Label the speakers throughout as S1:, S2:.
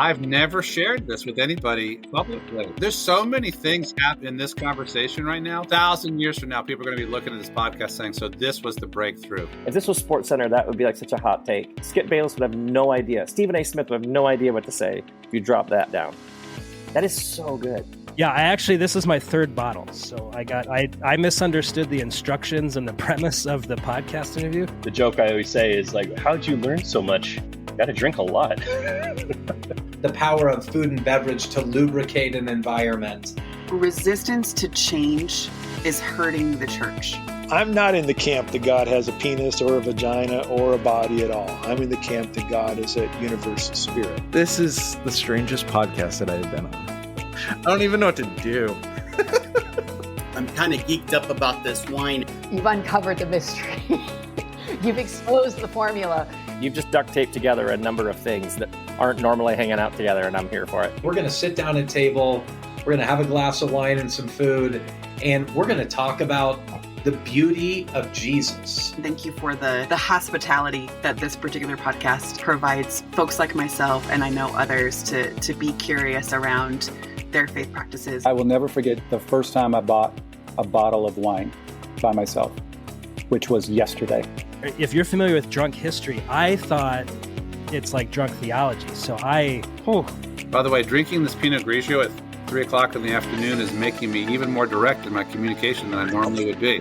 S1: I've never shared this with anybody publicly. There's so many things happening in this conversation right now. 1,000 years from now, people are going to be looking at this podcast saying, so this was the breakthrough.
S2: If this was Sports Center, that would be like such a hot take. Skip Bayless would have no idea. Stephen A. Smith would have no idea what to say if you drop that down. That is so good.
S3: Yeah, this is my third bottle. So I misunderstood the instructions and the premise of the podcast interview.
S4: The joke I always say is like, how'd you learn so much? Got to drink a lot.
S5: The power of food and beverage to lubricate an environment.
S6: Resistance to change is hurting the church.
S7: I'm not in the camp that God has a penis or a vagina or a body at all. I'm in the camp that God is a universal spirit.
S8: This is the strangest podcast that I've been on. I don't even know what to do.
S9: I'm kind of geeked up about this wine.
S10: You've uncovered the mystery. You've exposed the formula.
S2: You've just duct taped together a number of things that aren't normally hanging out together, and I'm here for it.
S5: We're going to sit down at a table, we're going to have a glass of wine and some food, and we're going to talk about the beauty of Jesus.
S6: Thank you for the hospitality that this particular podcast provides folks like myself, and I know others, to be curious around their faith practices.
S11: I will never forget the first time I bought a bottle of wine by myself, which was yesterday.
S3: If you're familiar with drunk history, I thought it's like drunk theology. So
S1: By the way, drinking this Pinot Grigio at 3 o'clock in the afternoon is making me even more direct in my communication than I normally would be.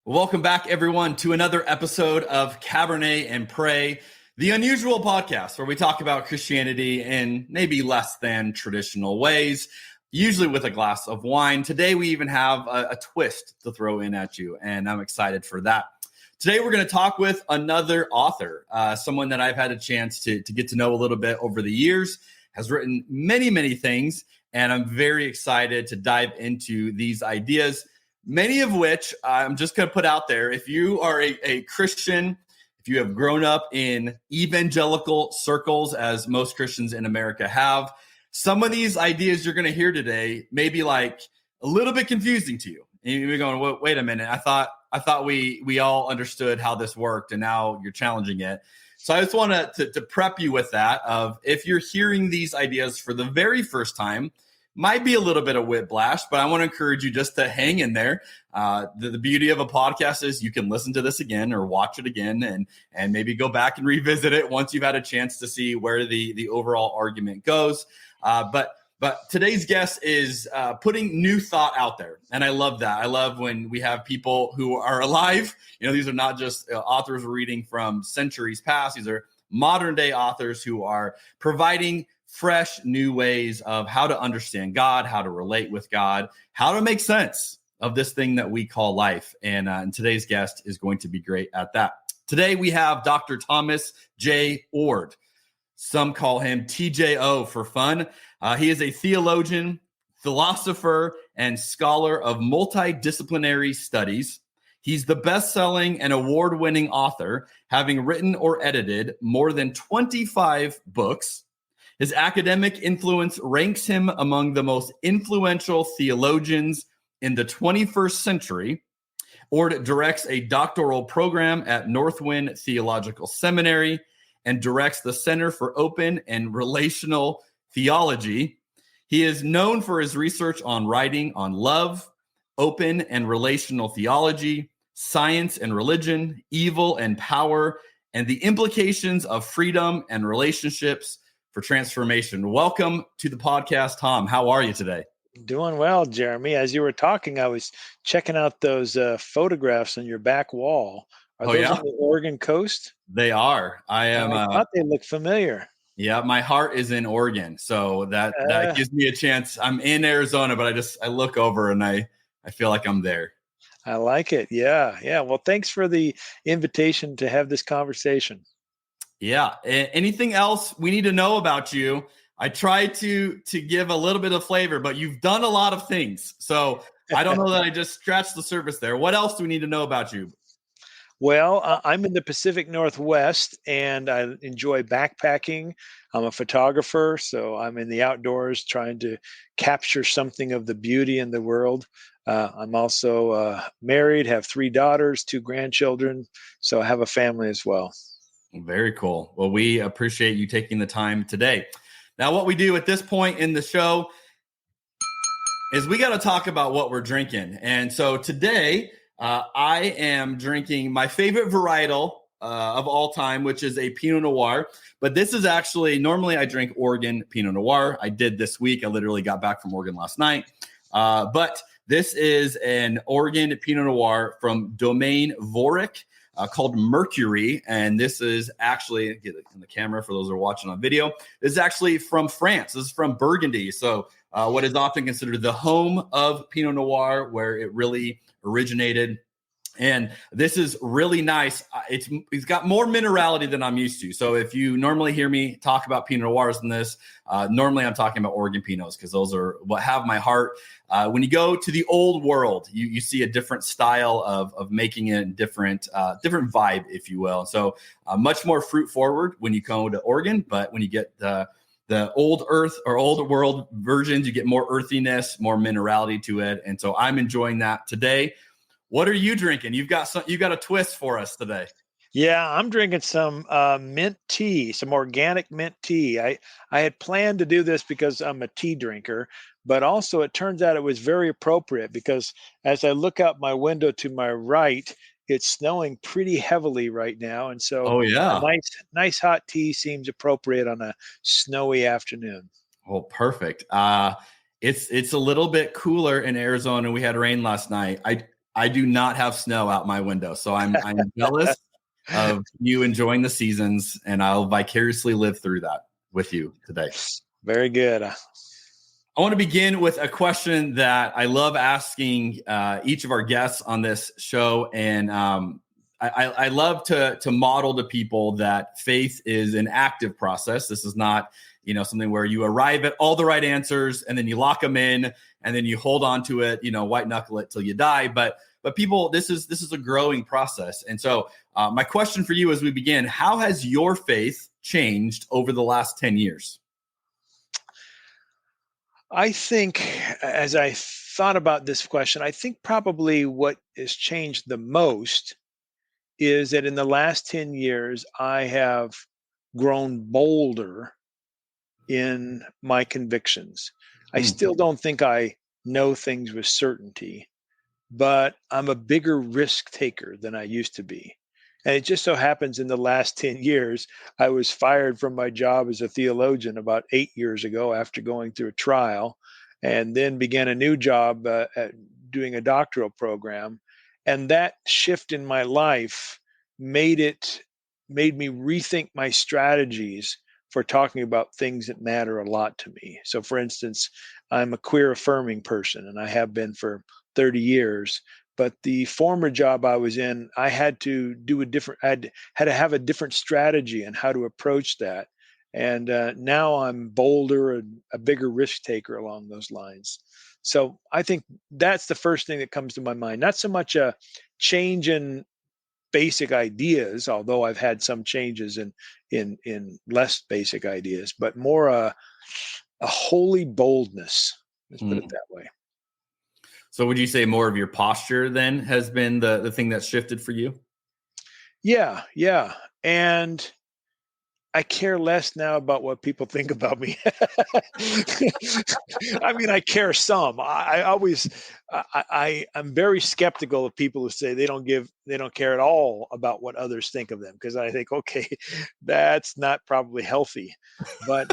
S12: Welcome back, everyone, to another episode of Cabernet and Pray, the unusual podcast where we talk about Christianity in maybe less than traditional ways, usually with a glass of wine. Today, we even have a twist to throw in at you, and I'm excited for that. Today, we're going to talk with another author, someone that I've had a chance to get to know a little bit over the years, has written many, many things, and I'm very excited to dive into these ideas, many of which I'm just going to put out there. If you are a Christian, if you have grown up in evangelical circles, as most Christians in America have, some of these ideas you're going to hear today may be like a little bit confusing to you. And you're going, wait a minute. I thought we all understood how this worked, and now you're challenging it. So I just want to prep you with that. Of if you're hearing these ideas for the very first time, might be a little bit of whiplash, but I want to encourage you just to hang in there. The beauty of a podcast is you can listen to this again or watch it again and maybe go back and revisit it once you've had a chance to see where the overall argument goes. But today's guest is putting new thought out there. And I love that. I love when we have people who are alive. You know, these are not just authors reading from centuries past. These are modern day authors who are providing fresh new ways of how to understand God, how to relate with God, how to make sense of this thing that we call life. And today's guest is going to be great at that. Today we have Dr. Thomas Jay Oord. Some call him TJO for fun. He is a theologian, philosopher, and scholar of multidisciplinary studies. He's the best-selling and award-winning author, having written or edited more than 25 books. His academic influence ranks him among the most influential theologians in the 21st century. Oord directs a doctoral program at Northwind Theological Seminary and directs the Center for Open and Relational Theology. He is known for his research on writing on love, open and relational theology, science and religion, evil and power, and the implications of freedom and relationships for transformation. Welcome to the podcast, Tom. How are you today?
S7: Doing well, Jeremy. As you were talking, I was checking out those photographs on your back wall. Are those on the Oregon coast?
S12: They are. I
S7: thought they looked familiar.
S12: Yeah, my heart is in Oregon, so that gives me a chance. I'm in Arizona, but I look over and I feel like I'm there.
S7: I like it. Yeah. Well, thanks for the invitation to have this conversation.
S12: Yeah. Anything else we need to know about you? I try to give a little bit of flavor, but you've done a lot of things. So I don't know that I just scratched the surface there. What else do we need to know about you?
S7: Well, I'm in the Pacific Northwest, and I enjoy backpacking. I'm a photographer, so I'm in the outdoors trying to capture something of the beauty in the world. I'm also married, have 3 daughters, 2 grandchildren, so I have a family as well.
S12: Very cool. Well, we appreciate you taking the time today. Now, what we do at this point in the show is we got to talk about what we're drinking. And so today, I am drinking my favorite varietal of all time, which is a Pinot Noir. But this is actually, normally I drink Oregon Pinot Noir. I did this week. I literally got back from Oregon last night. But this is an Oregon Pinot Noir from Domaine Voric called Mercury. And this is actually, get it in the camera for those who are watching on video, this is actually from France. This is from Burgundy. So what is often considered the home of Pinot Noir, where it really originated. And this is really nice. It's got more minerality than I'm used to. So if you normally hear me talk about Pinot Noirs in this, normally I'm talking about Oregon Pinots because those are what have my heart. When you go to the old world, you see a different style of making it, different vibe, if you will. So much more fruit forward when you go to Oregon, but when you get the old earth or old world versions, you get more earthiness, more minerality to it. And so I'm enjoying that today. What are you drinking? You got a twist for us today.
S7: Yeah, I'm drinking some mint tea, some organic mint tea. I had planned to do this because I'm a tea drinker, but also it turns out it was very appropriate because as I look out my window to my right, it's snowing pretty heavily right now. And so a nice hot tea seems appropriate on a snowy afternoon.
S12: Oh, perfect. It's a little bit cooler in Arizona. We had rain last night. I do not have snow out my window, so I'm jealous of you enjoying the seasons, and I'll vicariously live through that with you today.
S7: Very good.
S12: I want to begin with a question that I love asking each of our guests on this show, and I love to model to people that faith is an active process. This is not something where you arrive at all the right answers and then you lock them in and then you hold on to it, white knuckle it till you die. But people, this is a growing process. And so my question for you as we begin, how has your faith changed over the last 10 years?
S7: I think as I thought about this question, I think probably what has changed the most is that in the last 10 years, I have grown bolder in my convictions. I still don't think I know things with certainty, but I'm a bigger risk taker than I used to be. And it just so happens in the last 10 years, I was fired from my job as a theologian about 8 years ago after going through a trial, and then began a new job doing a doctoral program. And that shift in my life made me rethink my strategies for talking about things that matter a lot to me. So for instance, I'm a queer affirming person and I have been for 30 years, but the former job I was in, I had to had to have a different strategy on how to approach that. And now I'm bolder and a bigger risk taker along those lines. So I think that's the first thing that comes to my mind. Not so much a change in basic ideas, although I've had some changes in less basic ideas, but more a holy boldness. Let's put it that way.
S12: So would you say more of your posture then has been the thing that's shifted for you?
S7: Yeah. And I care less now about what people think about me. I mean, I care some. I'm very skeptical of people who say they don't care at all about what others think of them, because I think, okay, that's not probably healthy. But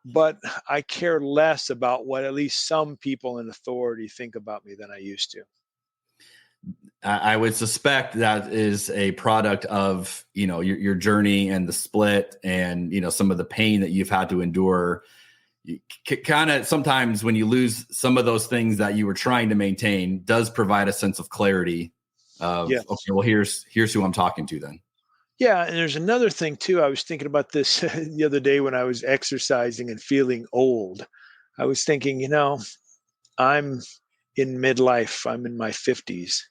S7: but I care less about what at least some people in authority think about me than I used to.
S12: I would suspect that is a product of, your journey and the split and, some of the pain that you've had to endure. You kind of sometimes when you lose some of those things that you were trying to maintain does provide a sense of clarity of, okay, well, here's who I'm talking to then.
S7: Yeah. And there's another thing too. I was thinking about this the other day when I was exercising and feeling old. I was thinking, I'm in midlife. I'm in my 50s.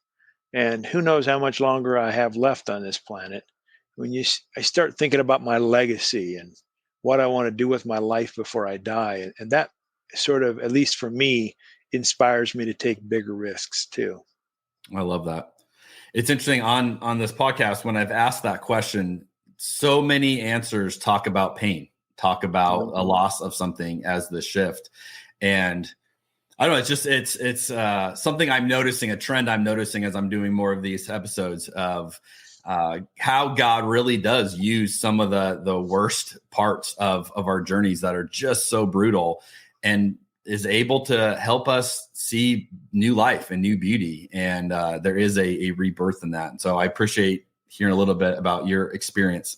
S7: And who knows how much longer I have left on this planet. When I start thinking about my legacy and what I want to do with my life before I die. And that sort of, at least for me, inspires me to take bigger risks too.
S12: I love that. it's interesting on this podcast when I've asked that question, so many answers talk about pain, talk about a loss of something as the shift. And I don't know, it's something I'm noticing, a trend I'm noticing as I'm doing more of these episodes of how God really does use some of the worst parts of our journeys that are just so brutal, and is able to help us see new life and new beauty. And there is a rebirth in that. And so I appreciate hearing a little bit about your experience.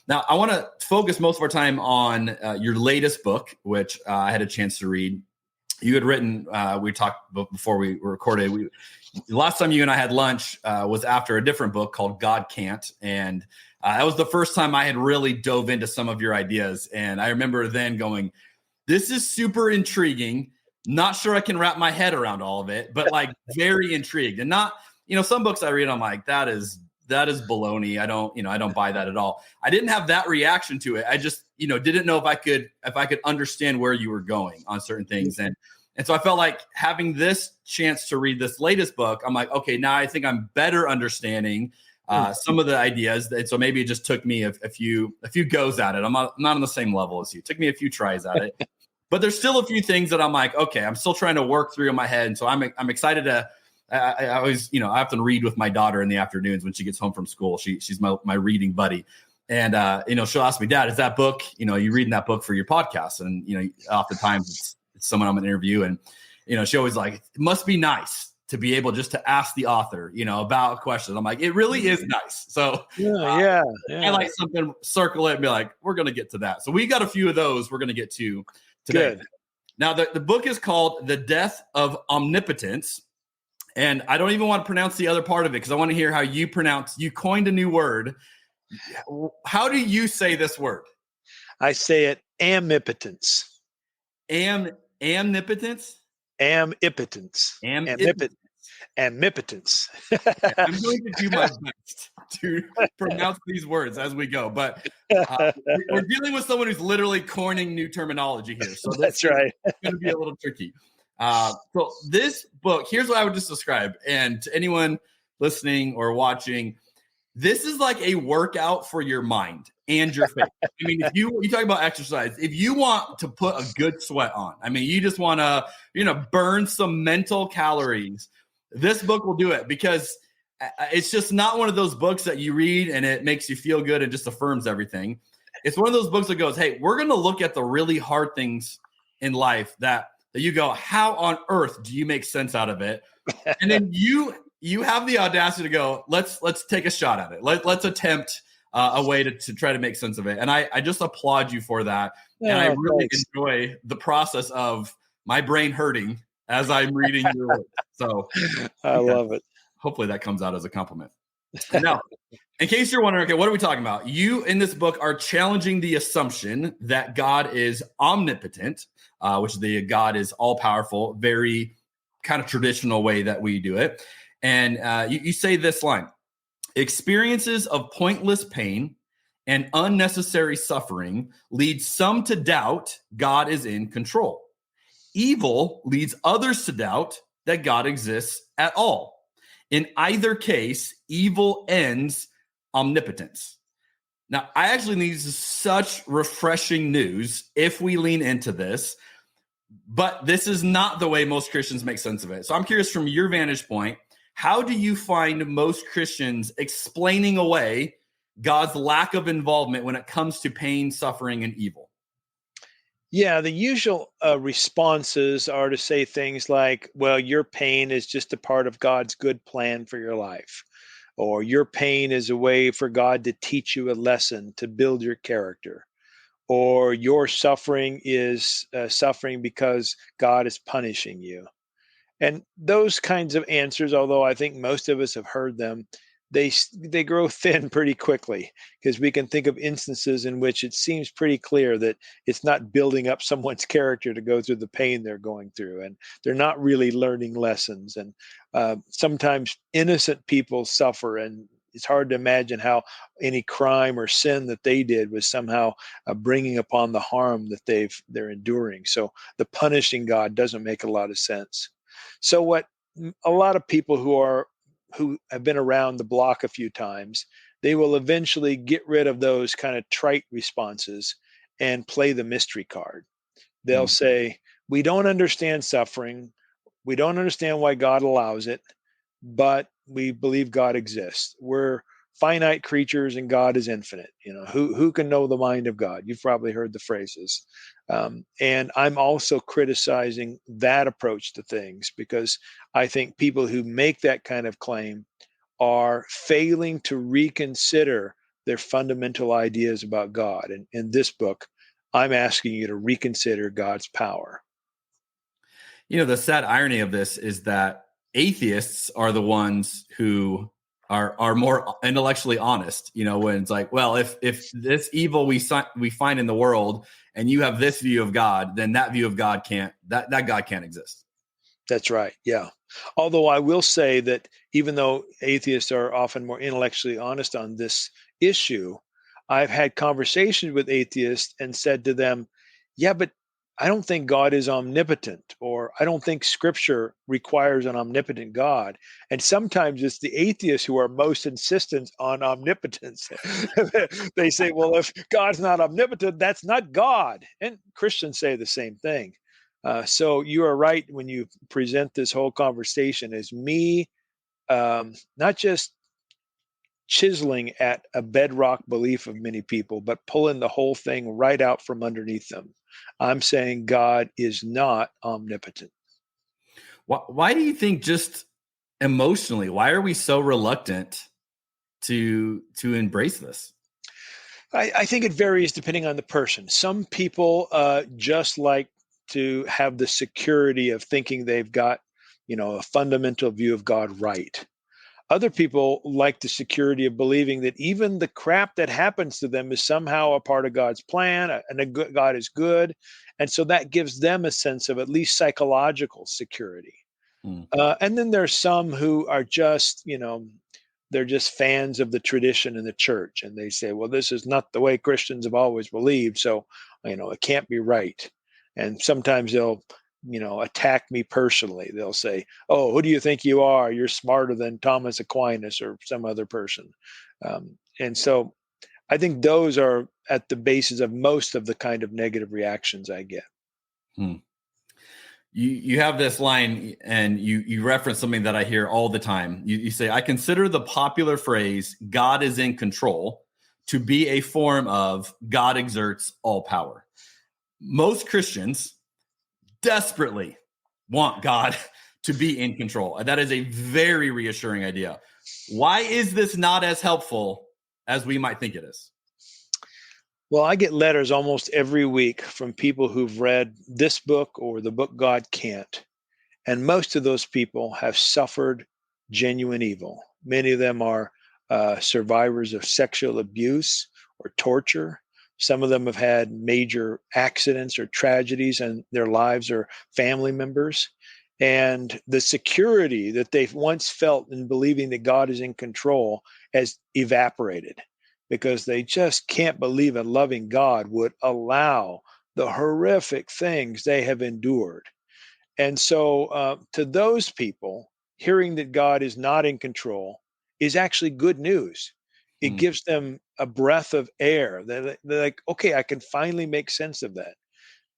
S12: Now, I want to focus most of our time on your latest book, which I had a chance to read. You had written, we talked before we recorded, the last time you and I had lunch was after a different book called God Can't. And that was the first time I had really dove into some of your ideas. And I remember then going, this is super intriguing. Not sure I can wrap my head around all of it, but like very intrigued. And not, some books I read, I'm like, that is baloney. I don't buy that at all. I didn't have that reaction to it. I just, didn't know if I could understand where you were going on certain things. And so I felt like having this chance to read this latest book, I'm like, okay, now I think I'm better understanding some of the ideas. And so maybe it just took me a few goes at it. I'm not on the same level as you. It took me a few tries at it, but there's still a few things that I'm like, okay, I'm still trying to work through in my head. And so I'm excited to, I always, I often read with my daughter in the afternoons when she gets home from school. She's my reading buddy. And, she'll ask me, Dad, is that book, you reading that book for your podcast? And, oftentimes it's someone I'm going to interview. And, she always like, it must be nice to be able just to ask the author, about questions. I'm like, it really is nice. So
S7: yeah.
S12: I like something, circle it and be like, we're going to get to that. So we got a few of those we're going to get to today.
S7: Good.
S12: Now, the book is called The Death of Omnipotence. And I don't even want to pronounce the other part of it because I want to hear how you coined a new word. How do you say this word?
S7: I say it amnipotence.
S12: Amnipotence?
S7: Amnipotence. Amnipotence.
S12: I'm going to do my best to pronounce these words as we go, but we're dealing with someone who's literally coining new terminology here. So
S7: that's right.
S12: It's going to be a little tricky. So this book, here's what I would just describe. And to anyone listening or watching, this is like a workout for your mind and your faith. I mean, if you talk about exercise, if you want to put a good sweat on, I mean, you just want to, burn some mental calories, this book will do it, because it's just not one of those books that you read and it makes you feel good and just affirms everything. It's one of those books that goes, hey, we're going to look at the really hard things in life that you go, how on earth do you make sense out of it? And then you have the audacity to go, let's take a shot at it. Let's attempt a way to try to make sense of it. And I just applaud you for that. And I really enjoy the process of my brain hurting as I'm reading your work. So
S7: I love it.
S12: Hopefully that comes out as a compliment. Now, in case you're wondering, okay, what are we talking about? You in this book are challenging the assumption that God is omnipotent, which the God is all powerful, very kind of traditional way that we do it. And you say this line: experiences of pointless pain and unnecessary suffering lead some to doubt God is in control. Evil leads others to doubt that God exists at all. In either case, evil ends omnipotence. Now, I actually think this is such refreshing news if we lean into this, but this is not the way most Christians make sense of it. So I'm curious, from your vantage point, how do you find most Christians explaining away God's lack of involvement when it comes to pain, suffering, and evil?
S7: Yeah, the usual responses are to say things like, well, your pain is just a part of God's good plan for your life, or your pain is a way for God to teach you a lesson to build your character, or your suffering is suffering because God is punishing you. And those kinds of answers, although I think most of us have heard them, they grow thin pretty quickly, because we can think of instances in which it seems pretty clear that it's not building up someone's character to go through the pain they're going through, and they're not really learning lessons. And sometimes innocent people suffer, and it's hard to imagine how any crime or sin that they did was somehow bringing upon the harm that they're enduring. So the punishing God doesn't make a lot of sense. So what a lot of people who are who have been around the block a few times, they will eventually get rid of those kind of trite responses and play the mystery card. They'll say, we don't understand suffering. We don't understand why God allows it, but we believe God exists. We're finite creatures and God is infinite. Who can know the mind of God? You've probably heard the phrases. And I'm also criticizing that approach to things, because I think people who make that kind of claim are failing to reconsider their fundamental ideas about God. And in this book, I'm asking you to reconsider God's power.
S12: The sad irony of this is that atheists are the ones who are more intellectually honest, when it's like, well, if this evil we find in the world and you have this view of God, then that view of God that God can't exist.
S7: That's right. Yeah. Although I will say that even though atheists are often more intellectually honest on this issue, I've had conversations with atheists and said to them, yeah, but I don't think God is omnipotent, or I don't think scripture requires an omnipotent God. And sometimes it's the atheists who are most insistent on omnipotence. They say, well, if God's not omnipotent, that's not God. And Christians say the same thing. So you are right when you present this whole conversation as me, not just chiseling at a bedrock belief of many people, but pulling the whole thing right out from underneath them. I'm saying God is not omnipotent.
S12: Why do you think, just emotionally, why are we so reluctant to embrace this?
S7: I think it varies depending on the person. Some people just like to have the security of thinking they've got, a fundamental view of God right. Other people like the security of believing that even the crap that happens to them is somehow a part of God's plan, and God is good. And so that gives them a sense of at least psychological security. And then there's some who are just, they're just fans of the tradition in the church. And they say, well, this is not the way Christians have always believed. So, it can't be right. And sometimes they'll attack me personally. They'll say, oh, who do you think you are? You're smarter than Thomas Aquinas or some other person. And so I think those are at the basis of most of the kind of negative reactions I get.
S12: You have this line, and you reference something that I hear all the time. You say, I consider the popular phrase, God is in control, to be a form of God exerts all power. Most Christians desperately want God to be in control. And that is a very reassuring idea. Why is this not as helpful as we might think it is?
S7: Well, I get letters almost every week from people who've read this book or the book God Can't. And most of those people have suffered genuine evil. Many of them are survivors of sexual abuse or torture. Some of them have had major accidents or tragedies in their lives, or family members. And the security that they've once felt in believing that God is in control has evaporated, because they just can't believe a loving God would allow the horrific things they have endured. And so to those people, hearing that God is not in control is actually good news. It gives them a breath of air. They're like, okay, I can finally make sense of that.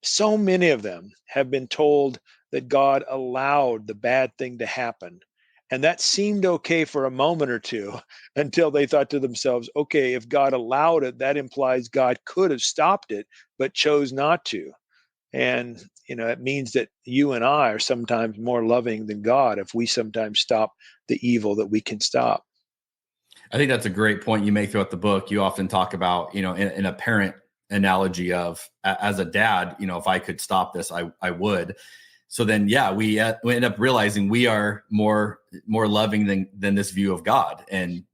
S7: So many of them have been told that God allowed the bad thing to happen. And that seemed okay for a moment or two, until they thought to themselves, okay, if God allowed it, that implies God could have stopped it, but chose not to. And, it means that you and I are sometimes more loving than God if we sometimes stop the evil that we can stop.
S12: I think that's a great point you make throughout the book. You often talk about, in a parent analogy of, as a dad, if I could stop this, I would. So then, we end up realizing we are more loving than this view of God. And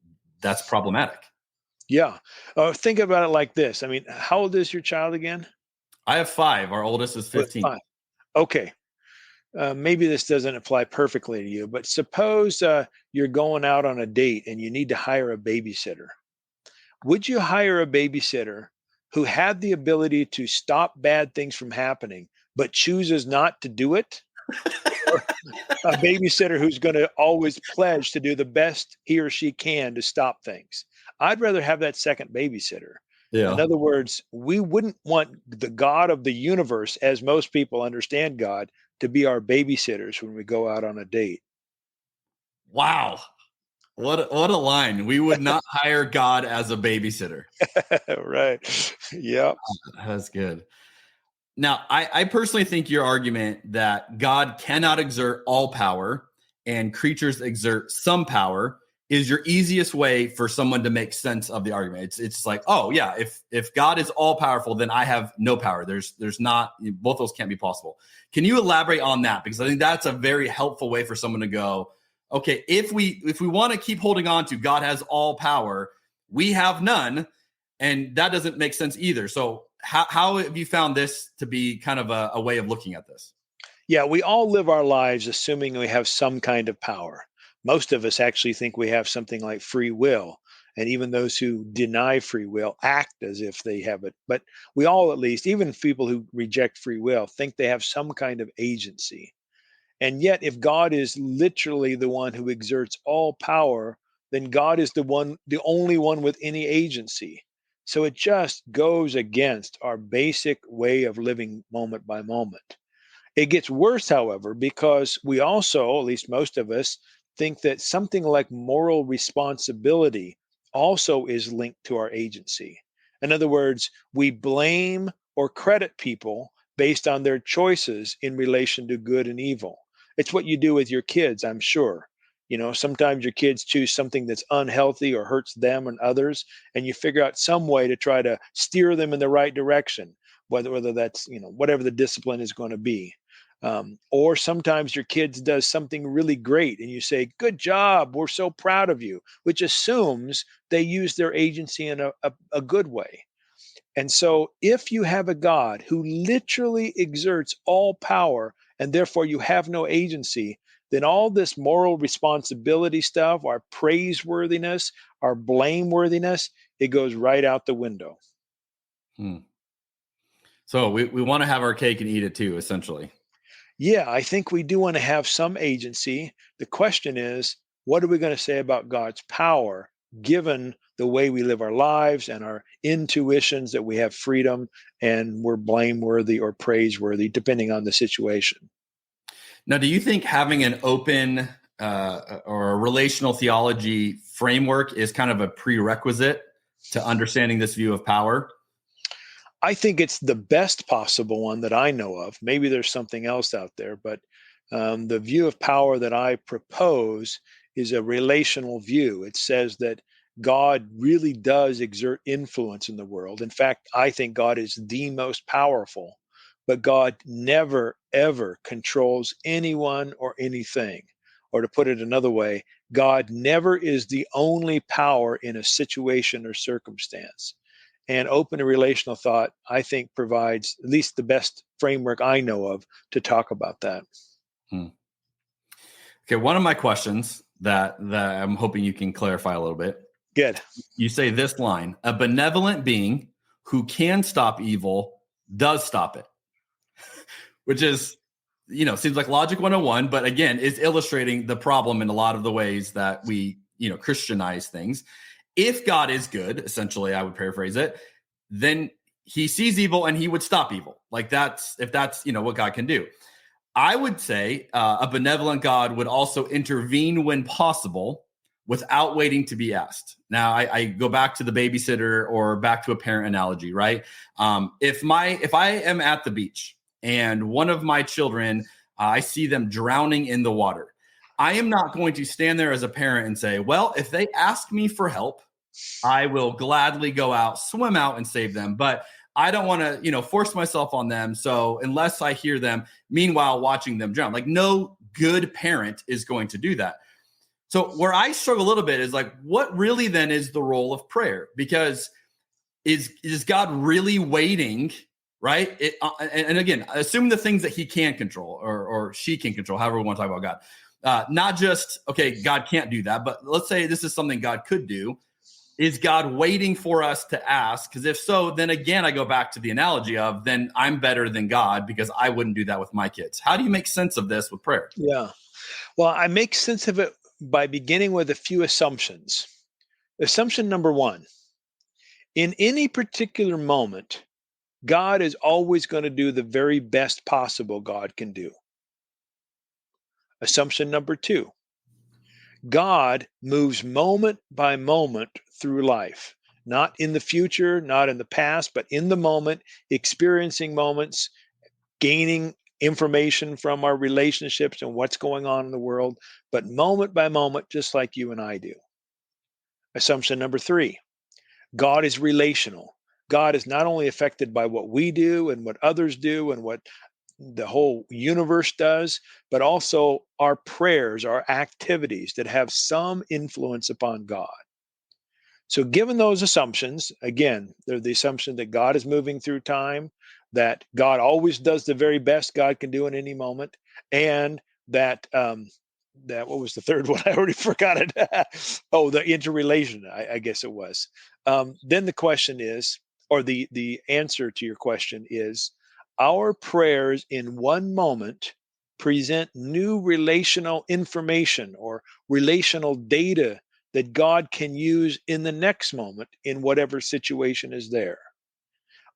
S12: that's problematic.
S7: Yeah. Think about it like this. I mean, how old is your child again?
S12: I have 5. Our oldest is 15.
S7: 5. Okay. Maybe this doesn't apply perfectly to you, but suppose you're going out on a date and you need to hire a babysitter. Would you hire a babysitter who had the ability to stop bad things from happening, but chooses not to do it? or a babysitter who's going to always pledge to do the best he or she can to stop things. I'd rather have that second babysitter.
S12: Yeah.
S7: In other words, we wouldn't want the God of the universe, as most people understand God, to be our babysitters when we go out on a date.
S12: Wow. What a line. We would not hire God as a babysitter.
S7: Right. Yep.
S12: That's good. Now, I personally think your argument that God cannot exert all power and creatures exert some power is your easiest way for someone to make sense of the argument. It's like, oh yeah, if God is all powerful, then I have no power. There's not, both those can't be possible. Can you elaborate on that? Because I think that's a very helpful way for someone to go, okay, if we want to keep holding on to God has all power, we have none, and that doesn't make sense either. So how have you found this to be kind of a way of looking at this?
S7: Yeah, we all live our lives assuming we have some kind of power. Most of us actually think we have something like free will. And even those who deny free will act as if they have it. But we all, at least, even people who reject free will, think they have some kind of agency. And yet, if God is literally the one who exerts all power, then God is the only one with any agency. So it just goes against our basic way of living moment by moment. It gets worse, however, because we also, at least most of us, think that something like moral responsibility also is linked to our agency. In other words, we blame or credit people based on their choices in relation to good and evil. It's what you do with your kids, I'm sure. You know, sometimes your kids choose something that's unhealthy or hurts them and others, and you figure out some way to try to steer them in the right direction, whether that's, whatever the discipline is going to be. Or sometimes your kids does something really great and you say, good job, we're so proud of you, which assumes they use their agency in a good way. And so if you have a God who literally exerts all power and therefore you have no agency, then all this moral responsibility stuff, our praiseworthiness, our blameworthiness, it goes right out the window.
S12: So we want to have our cake and eat it too, essentially.
S7: Yeah, I think we do want to have some agency. The question is, what are we going to say about God's power, given the way we live our lives and our intuitions that we have freedom and we're blameworthy or praiseworthy, depending on the situation?
S12: Now, do you think having an open or a relational theology framework is kind of a prerequisite to understanding this view of power?
S7: I think it's the best possible one that I know of. Maybe there's something else out there, but the view of power that I propose is a relational view. It says that God really does exert influence in the world. In fact, I think God is the most powerful, but God never, ever controls anyone or anything. Or to put it another way, God never is the only power in a situation or circumstance. And open and relational thought, I think, provides at least the best framework I know of to talk about that.
S12: Okay, one of my questions that I'm hoping you can clarify a little bit.
S7: Good.
S12: You say this line: a benevolent being who can stop evil does stop it, which is, seems like logic 101, but again, is illustrating the problem in a lot of the ways that we, Christianize things. If God is good, essentially, I would paraphrase it, then he sees evil and he would stop evil. Like if that's what God can do. I would say a benevolent God would also intervene when possible without waiting to be asked. Now, I go back to the babysitter or back to a parent analogy, right? If I am at the beach and one of my children, I see them drowning in the water, I am not going to stand there as a parent and say, well, if they ask me for help, I will gladly go out, swim out and save them. But I don't want to, force myself on them. So unless I hear them, meanwhile, watching them drown, like no good parent is going to do that. So where I struggle a little bit is like, what really then is the role of prayer? Because is God really waiting, right? And again, assuming the things that he can control or she can control, however we want to talk about God. Not just, okay, God can't do that, but let's say this is something God could do. is God waiting for us to ask? Because if so, then again, I go back to the analogy of then I'm better than God because I wouldn't do that with my kids. How do you make sense of this with prayer?
S7: Yeah. Well, I make sense of it by beginning with a few assumptions. Assumption number one, in any particular moment, God is always going to do the very best possible God can do. Assumption number two, God moves moment by moment through life, not in the future, not in the past, but in the moment, experiencing moments, gaining information from our relationships and what's going on in the world, but moment by moment, just like you and I do. Assumption number three, God is relational. God is not only affected by what we do and what others do and what the whole universe does, but also our prayers, our activities that have some influence upon God. So given those assumptions, again, they're the assumption that God is moving through time, that God always does the very best God can do in any moment, and that what was the third one? I already forgot it. Oh, the interrelation, I guess it was. Then the question is, or the answer to your question is, our prayers in one moment present new relational information or relational data that God can use in the next moment in whatever situation is there.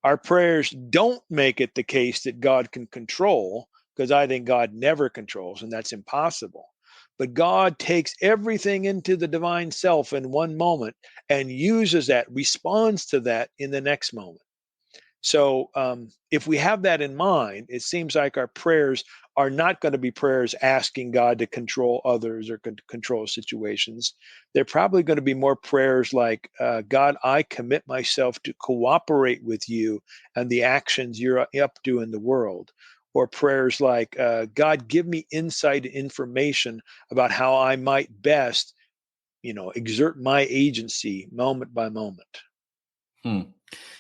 S7: Our prayers don't make it the case that God can control, because I think God never controls, and that's impossible. But God takes everything into the divine self in one moment and uses that, responds to that in the next moment. So if we have that in mind, it seems like our prayers are not going to be prayers asking God to control others or control situations. They're probably going to be more prayers like, God, I commit myself to cooperate with you and the actions you're up to in the world. Or prayers like, God, give me insight and information about how I might best, exert my agency moment by moment.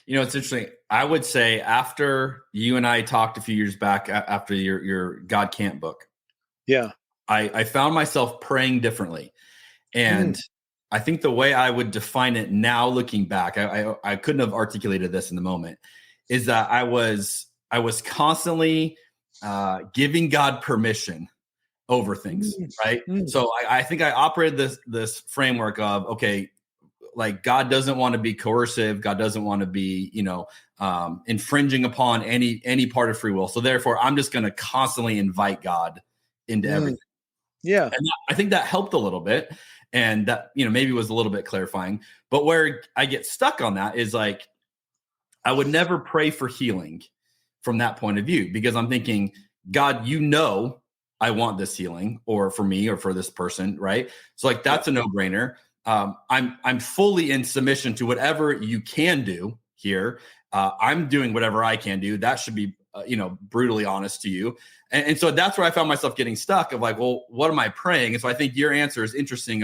S12: It's interesting. I would say after you and I talked a few years back after your God Can't book,
S7: yeah,
S12: I found myself praying differently. And I think the way I would define it now, looking back, I couldn't have articulated this in the moment, is that I was constantly giving God permission over things, right? So I think I operated this framework of, okay, like God doesn't want to be coercive. God doesn't want to be, infringing upon any part of free will. So therefore, I'm just going to constantly invite God into everything.
S7: Yeah.
S12: And I think that helped a little bit. And that, maybe was a little bit clarifying. But where I get stuck on that is like, I would never pray for healing from that point of view, because I'm thinking, God, I want this healing, or for me or for this person, right? So like, that's a no-brainer. I'm fully in submission to whatever you can do here. I'm doing whatever I can do. That should be, brutally honest to you. And so that's where I found myself getting stuck of like, well, what am I praying? And so I think your answer is interesting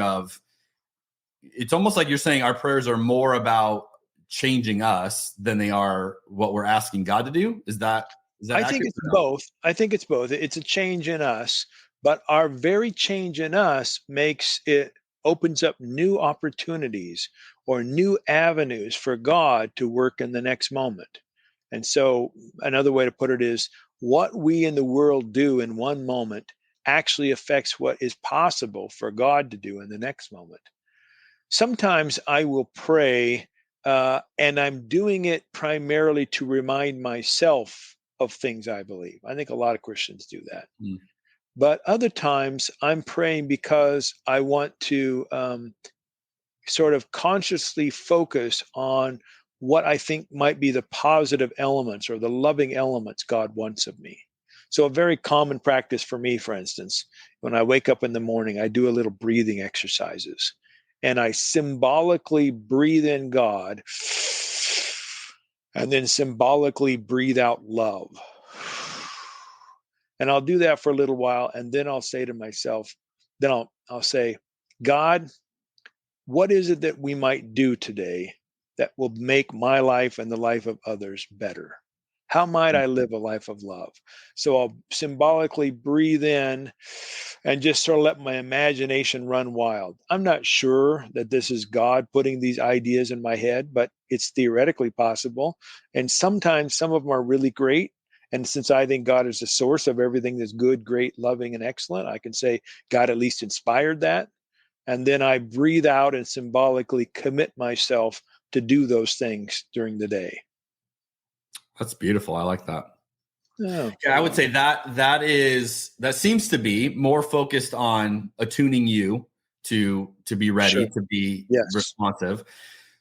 S12: it's almost like you're saying our prayers are more about changing us than they are what we're asking God to do. Is that
S7: I think it's both. I think it's both. It's a change in us, but our very change in us opens up new opportunities or new avenues for God to work in the next moment. And so another way to put it is, what we in the world do in one moment actually affects what is possible for God to do in the next moment. Sometimes I will pray, and I'm doing it primarily to remind myself of things I believe. I think a lot of Christians do that. But other times I'm praying because I want to sort of consciously focus on what I think might be the positive elements or the loving elements God wants of me. So a very common practice for me, for instance, when I wake up in the morning, I do a little breathing exercises, and I symbolically breathe in God and then symbolically breathe out love. And I'll do that for a little while, and then I'll say to myself, I'll say, God, what is it that we might do today that will make my life and the life of others better? How might I live a life of love? So I'll symbolically breathe in and just sort of let my imagination run wild. I'm not sure that this is God putting these ideas in my head, but it's theoretically possible. And sometimes some of them are really great. And since I think God is the source of everything that's good, great, loving, and excellent, I can say God at least inspired that. And then I breathe out and symbolically commit myself to do those things during the day.
S12: That's beautiful. I like that.
S7: Oh,
S12: yeah, I would say that seems to be more focused on attuning you to be ready, to be responsive.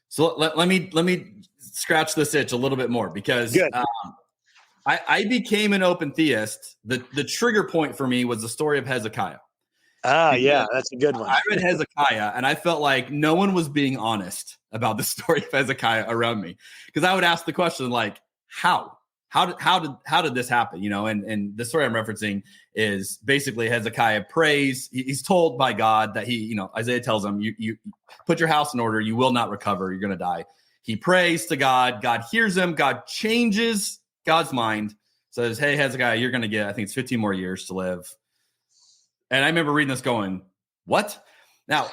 S12: So let me scratch this itch a little bit more, because I became an open theist. The trigger point for me was the story of Hezekiah.
S7: Yeah, that's a good one.
S12: I read Hezekiah and I felt like no one was being honest about the story of Hezekiah around me, because I would ask the question like, how did this happen? And the story I'm referencing is basically Hezekiah prays. He's told by God that Isaiah tells him, you put your house in order. You will not recover. You're going to die. He prays to God. God hears him. God changes God's mind, says, hey, Hezekiah, you're going to get, I think it's 15 more years to live. And I remember reading this going, what? Now,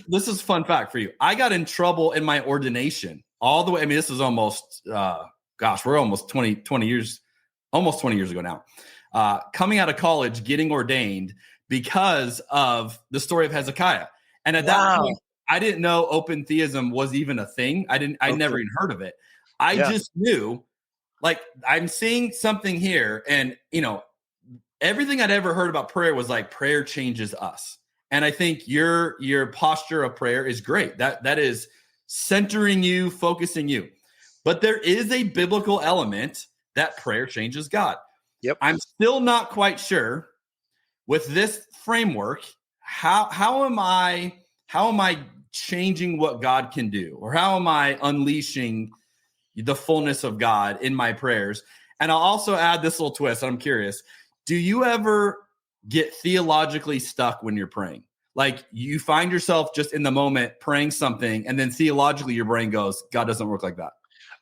S12: this is a fun fact for you. I got in trouble in my ordination all the way. I mean, this is almost, we're almost 20 years ago now. Coming out of college, getting ordained because of the story of Hezekiah. And at that point, I didn't know open theism was even a thing. I never even heard of it. I just knew, like, I'm seeing something here, and everything I'd ever heard about prayer was like, prayer changes us. And I think your posture of prayer is great. That is centering you, focusing you. But there is a biblical element that prayer changes God.
S7: Yep.
S12: I'm still not quite sure with this framework, how am I changing what God can do? Or how am I unleashing the fullness of God in my prayers? And I'll also add this little twist. I'm curious. Do you ever get theologically stuck when you're praying? Like, you find yourself just in the moment praying something, and then theologically your brain goes, God doesn't work like that.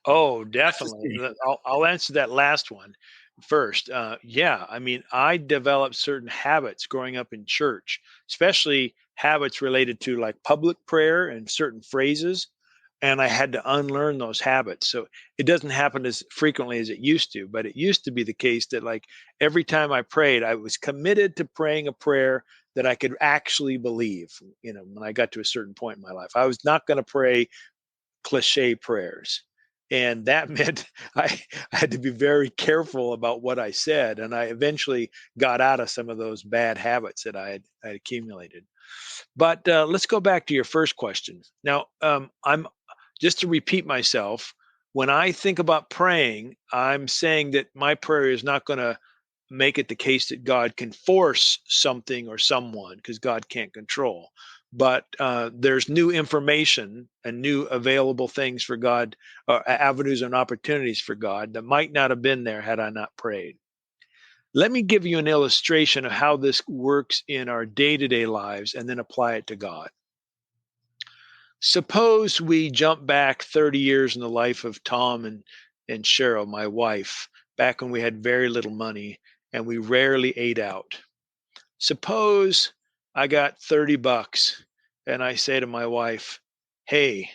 S7: Oh, definitely. I'll answer that last one first. I mean, I developed certain habits growing up in church, especially habits related to like public prayer and certain phrases. And I had to unlearn those habits. So it doesn't happen as frequently as it used to, but it used to be the case that like every time I prayed, I was committed to praying a prayer that I could actually believe, when I got to a certain point in my life. I was not going to pray cliche prayers. And that meant I had to be very careful about what I said. And I eventually got out of some of those bad habits that I had accumulated. But let's go back to your first question. Now, I'm just to repeat myself, when I think about praying, I'm saying that my prayer is not going to make it the case that God can force something or someone, because God can't control. But there's new information and new available things for God, avenues and opportunities for God that might not have been there had I not prayed. Let me give you an illustration of how this works in our day-to-day lives and then apply it to God. Suppose we jump back 30 years in the life of Tom and Cheryl, my wife, back when we had very little money and we rarely ate out. Suppose I got $30 and I say to my wife, hey,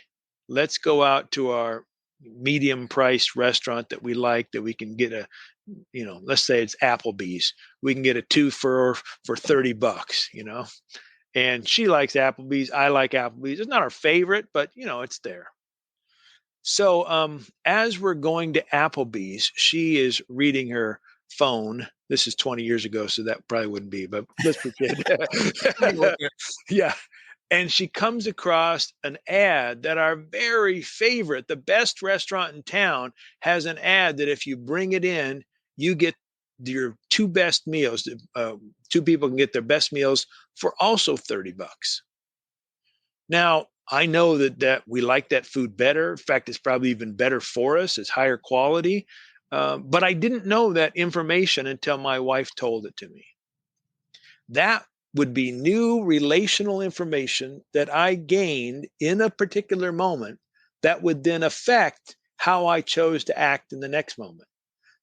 S7: let's go out to our medium priced restaurant that we like, that we can get let's say it's Applebee's. We can get a 2 for $30, And she likes Applebee's. I like Applebee's. It's not our favorite, but it's there. So as we're going to Applebee's, she is reading her phone. This is 20 years ago, so that probably wouldn't be, but let's pretend. Yeah. And she comes across an ad that our very favorite, the best restaurant in town, has an ad that if you bring it in, you get your 2 best meals. 2 people can get their best meals for also $30. Now, I know that we like that food better. In fact, it's probably even better for us. It's higher quality. But I didn't know that information until my wife told it to me. That would be new relational information that I gained in a particular moment that would then affect how I chose to act in the next moment.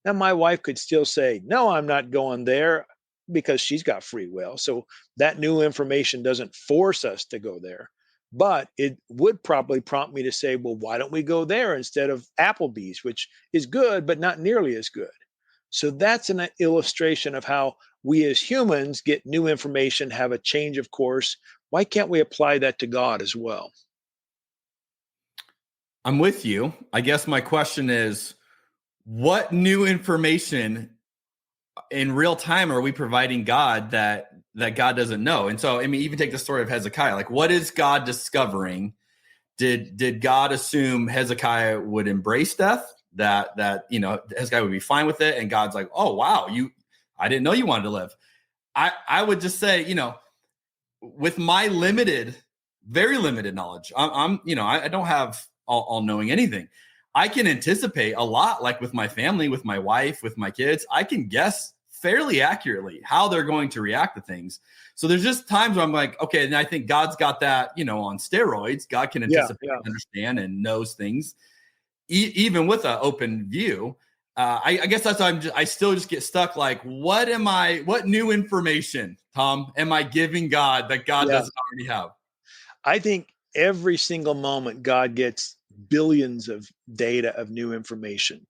S7: Now, my wife could still say, no, I'm not going there, because she's got free will. So that new information doesn't force us to go there. But it would probably prompt me to say, well, why don't we go there instead of Applebee's, which is good, but not nearly as good. So that's an illustration of how we as humans get new information, have a change of course. Why can't we apply that to God as well?
S12: I'm with you. I guess my question is, what new information in real time are we providing God that God doesn't know? And so, I mean, even take the story of Hezekiah. Like, what is God discovering? Did God assume Hezekiah would embrace death? That Hezekiah would be fine with it, and God's like, oh wow, I didn't know you wanted to live. I would just say, with my very limited knowledge, I don't have all knowing anything. I can anticipate a lot, like with my family, with my wife, with my kids. I can guess fairly accurately how they're going to react to things. So there's just times where I'm like, okay, and I think God's got that, on steroids. God can anticipate, understand, and knows things, even with an open view. I guess that's why I still just get stuck. Like, what new information, Tom, am I giving God that God doesn't already have?
S7: I think every single moment God gets billions of data of new information.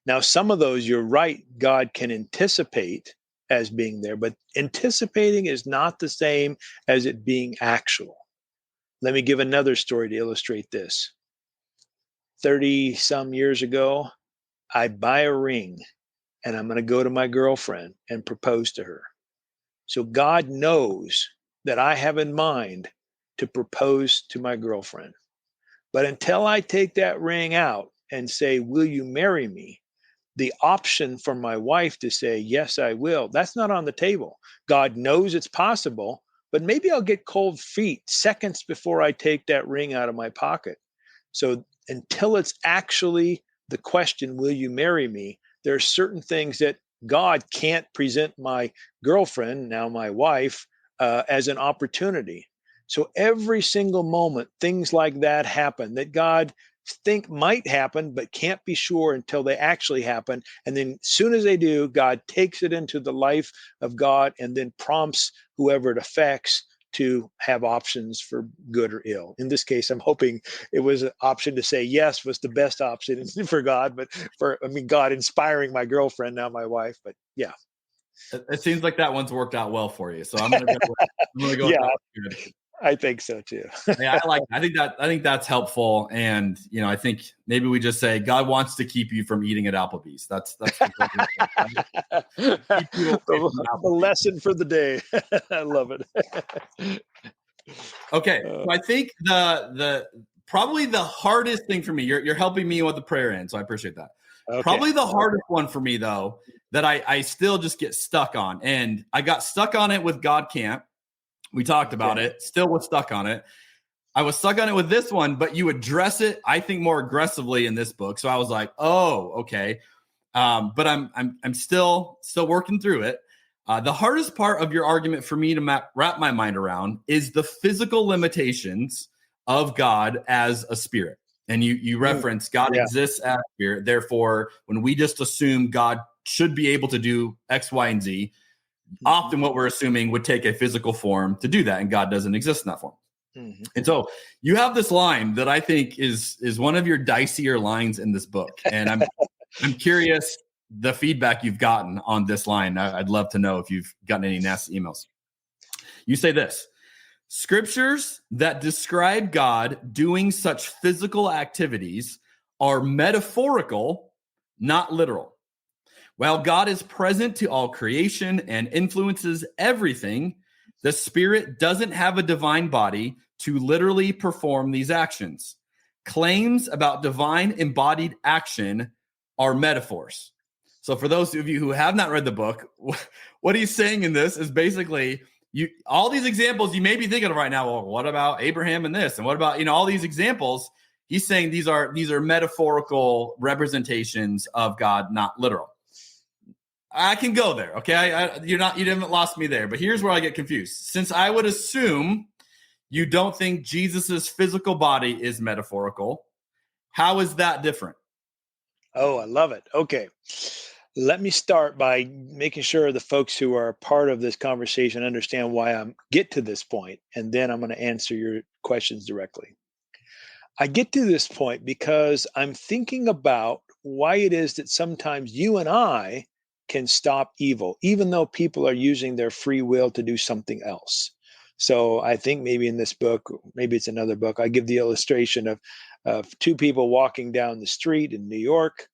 S7: Now, some of those, you're right, God can anticipate as being there, but anticipating is not the same as it being actual. Let me give another story to illustrate this. 30 some years ago, I buy a ring and I'm going to go to my girlfriend and propose to her. So God knows that I have in mind to propose to my girlfriend. But until I take that ring out and say, will you marry me? The option for my wife to say, yes, I will, that's not on the table. God knows it's possible, but maybe I'll get cold feet seconds before I take that ring out of my pocket. So until it's actually the question, will you marry me? There are certain things that God can't present my girlfriend, now my wife, as an opportunity. So every single moment, things like that happen that God think might happen, but can't be sure until they actually happen. And then as soon as they do, God takes it into the life of God and then prompts whoever it affects to have options for good or ill. In this case, I'm hoping it was an option to say yes was the best option for God, but God inspiring my girlfriend, now my wife, but yeah.
S12: It seems like that one's worked out well for you. So I'm going to go with that. Good.
S7: I think so too.
S12: Yeah, I think that's helpful. And, I think maybe we just say God wants to keep you from eating at Applebee's. That's
S7: the lesson for the day. I love it.
S12: Okay. So I think the probably the hardest thing for me, you're helping me with the prayer end. So I appreciate that. Okay. Probably the hardest one for me though, that I still just get stuck on. And I got stuck on it with God Can't. We talked about it, still was stuck on it. I was stuck on it with this one, but you address it, I think, more aggressively in this book. So I was like, oh, okay. But I'm still working through it. The hardest part of your argument for me to wrap my mind around is the physical limitations of God as a spirit. And you reference God exists as a spirit. Therefore, when we just assume God should be able to do X, Y, and Z, often what we're assuming would take a physical form to do that, and God doesn't exist in that form. Mm-hmm. And so you have this line that I think is one of your dicier lines in this book, and I'm curious the feedback you've gotten on this line. I'd love to know if you've gotten any nasty emails. You say this: scriptures that describe God doing such physical activities are metaphorical, not literal. While God is present to all creation and influences everything, the Spirit doesn't have a divine body to literally perform these actions. Claims about divine embodied action are metaphors. So for those of you who have not read the book, what he's saying in this is basically all these examples you may be thinking of right now. Well, what about Abraham and this? And what about, all these examples? He's saying these are metaphorical representations of God, not literal. I can go there. Okay. You haven't lost me there, but here's where I get confused. Since I would assume you don't think Jesus's physical body is metaphorical, how is that different?
S7: Oh, I love it. Okay. Let me start by making sure the folks who are part of this conversation understand why I get to this point, and then I'm going to answer your questions directly. I get to this point because I'm thinking about why it is that sometimes you and I can stop evil, even though people are using their free will to do something else. So I think maybe in this book, maybe it's another book, I give the illustration of two people walking down the street in New York.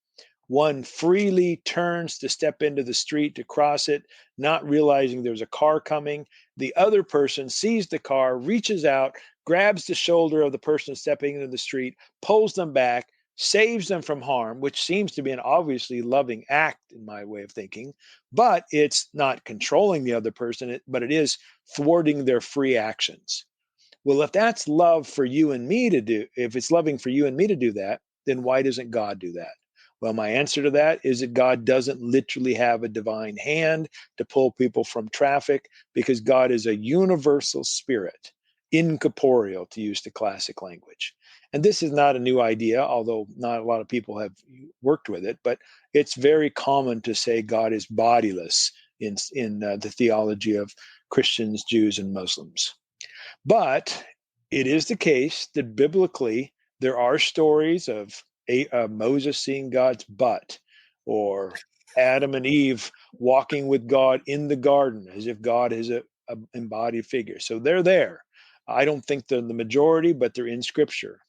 S7: One freely turns to step into the street to cross it, not realizing there's a car coming. The other person sees the car, reaches out, grabs the shoulder of the person stepping into the street, pulls them back, saves them from harm, which seems to be an obviously loving act in my way of thinking, but it's not controlling the other person, but it is thwarting their free actions. Well, if that's love for you and me to do, if it's loving for you and me to do that, then why doesn't God do that? Well, my answer to that is that God doesn't literally have a divine hand to pull people from traffic, because God is a universal spirit, incorporeal, to use the classic language. And this is not a new idea, although not a lot of people have worked with it, but it's very common to say God is bodiless in the theology of Christians, Jews, and Muslims. But it is the case that biblically there are stories of Moses seeing God's butt, or Adam and Eve walking with God in the garden as if God is a embodied figure. So they're there. I don't think they're the majority, but they're in Scripture.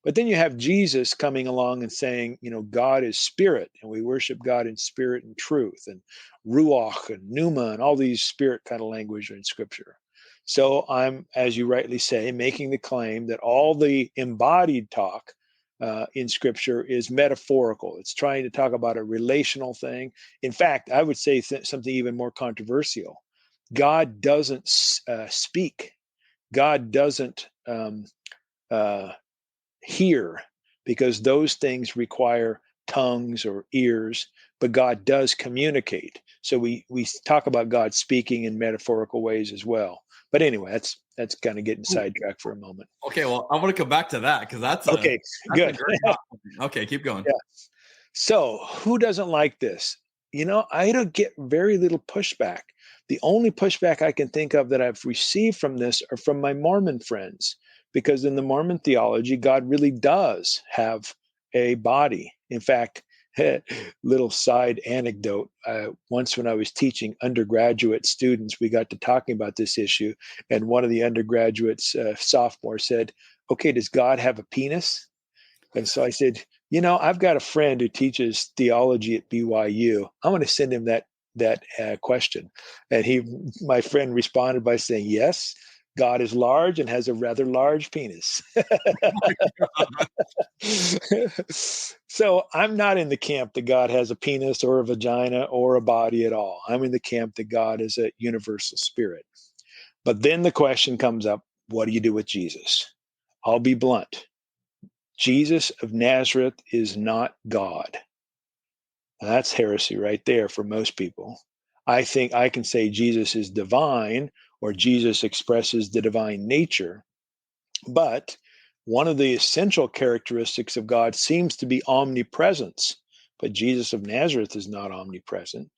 S7: But then you have Jesus coming along and saying, God is spirit, and we worship God in spirit and truth, and ruach and pneuma, and all these spirit kind of language are in Scripture. So I'm, as you rightly say, making the claim that all the embodied talk in Scripture is metaphorical. It's trying to talk about a relational thing. In fact, I would say something even more controversial. God doesn't speak. God doesn't hear, because those things require tongues or ears, but God does communicate. So we talk about God speaking in metaphorical ways as well. But anyway, that's kind of getting sidetracked for a moment.
S12: Okay, well, I want to come back to that, because that's
S7: good.
S12: Okay, keep going.
S7: Yeah. So who doesn't like this? I don't get very little pushback. The only pushback I can think of that I've received from this are from my Mormon friends, because in the Mormon theology, God really does have a body. In fact, little side anecdote. Once when I was teaching undergraduate students, we got to talking about this issue, and one of the undergraduates, sophomore, said, "Okay, does God have a penis?" And so I said, I've got a friend who teaches theology at BYU. I'm going to send him that question. And my friend responded by saying, "Yes, God is large and has a rather large penis." So I'm not in the camp that God has a penis or a vagina or a body at all. I'm in the camp that God is a universal spirit. But then the question comes up, what do you do with Jesus? I'll be blunt. Jesus of Nazareth is not God. Now, that's heresy right there for most people. I think I can say Jesus is divine, or Jesus expresses the divine nature. But one of the essential characteristics of God seems to be omnipresence. But Jesus of Nazareth is not omnipresent.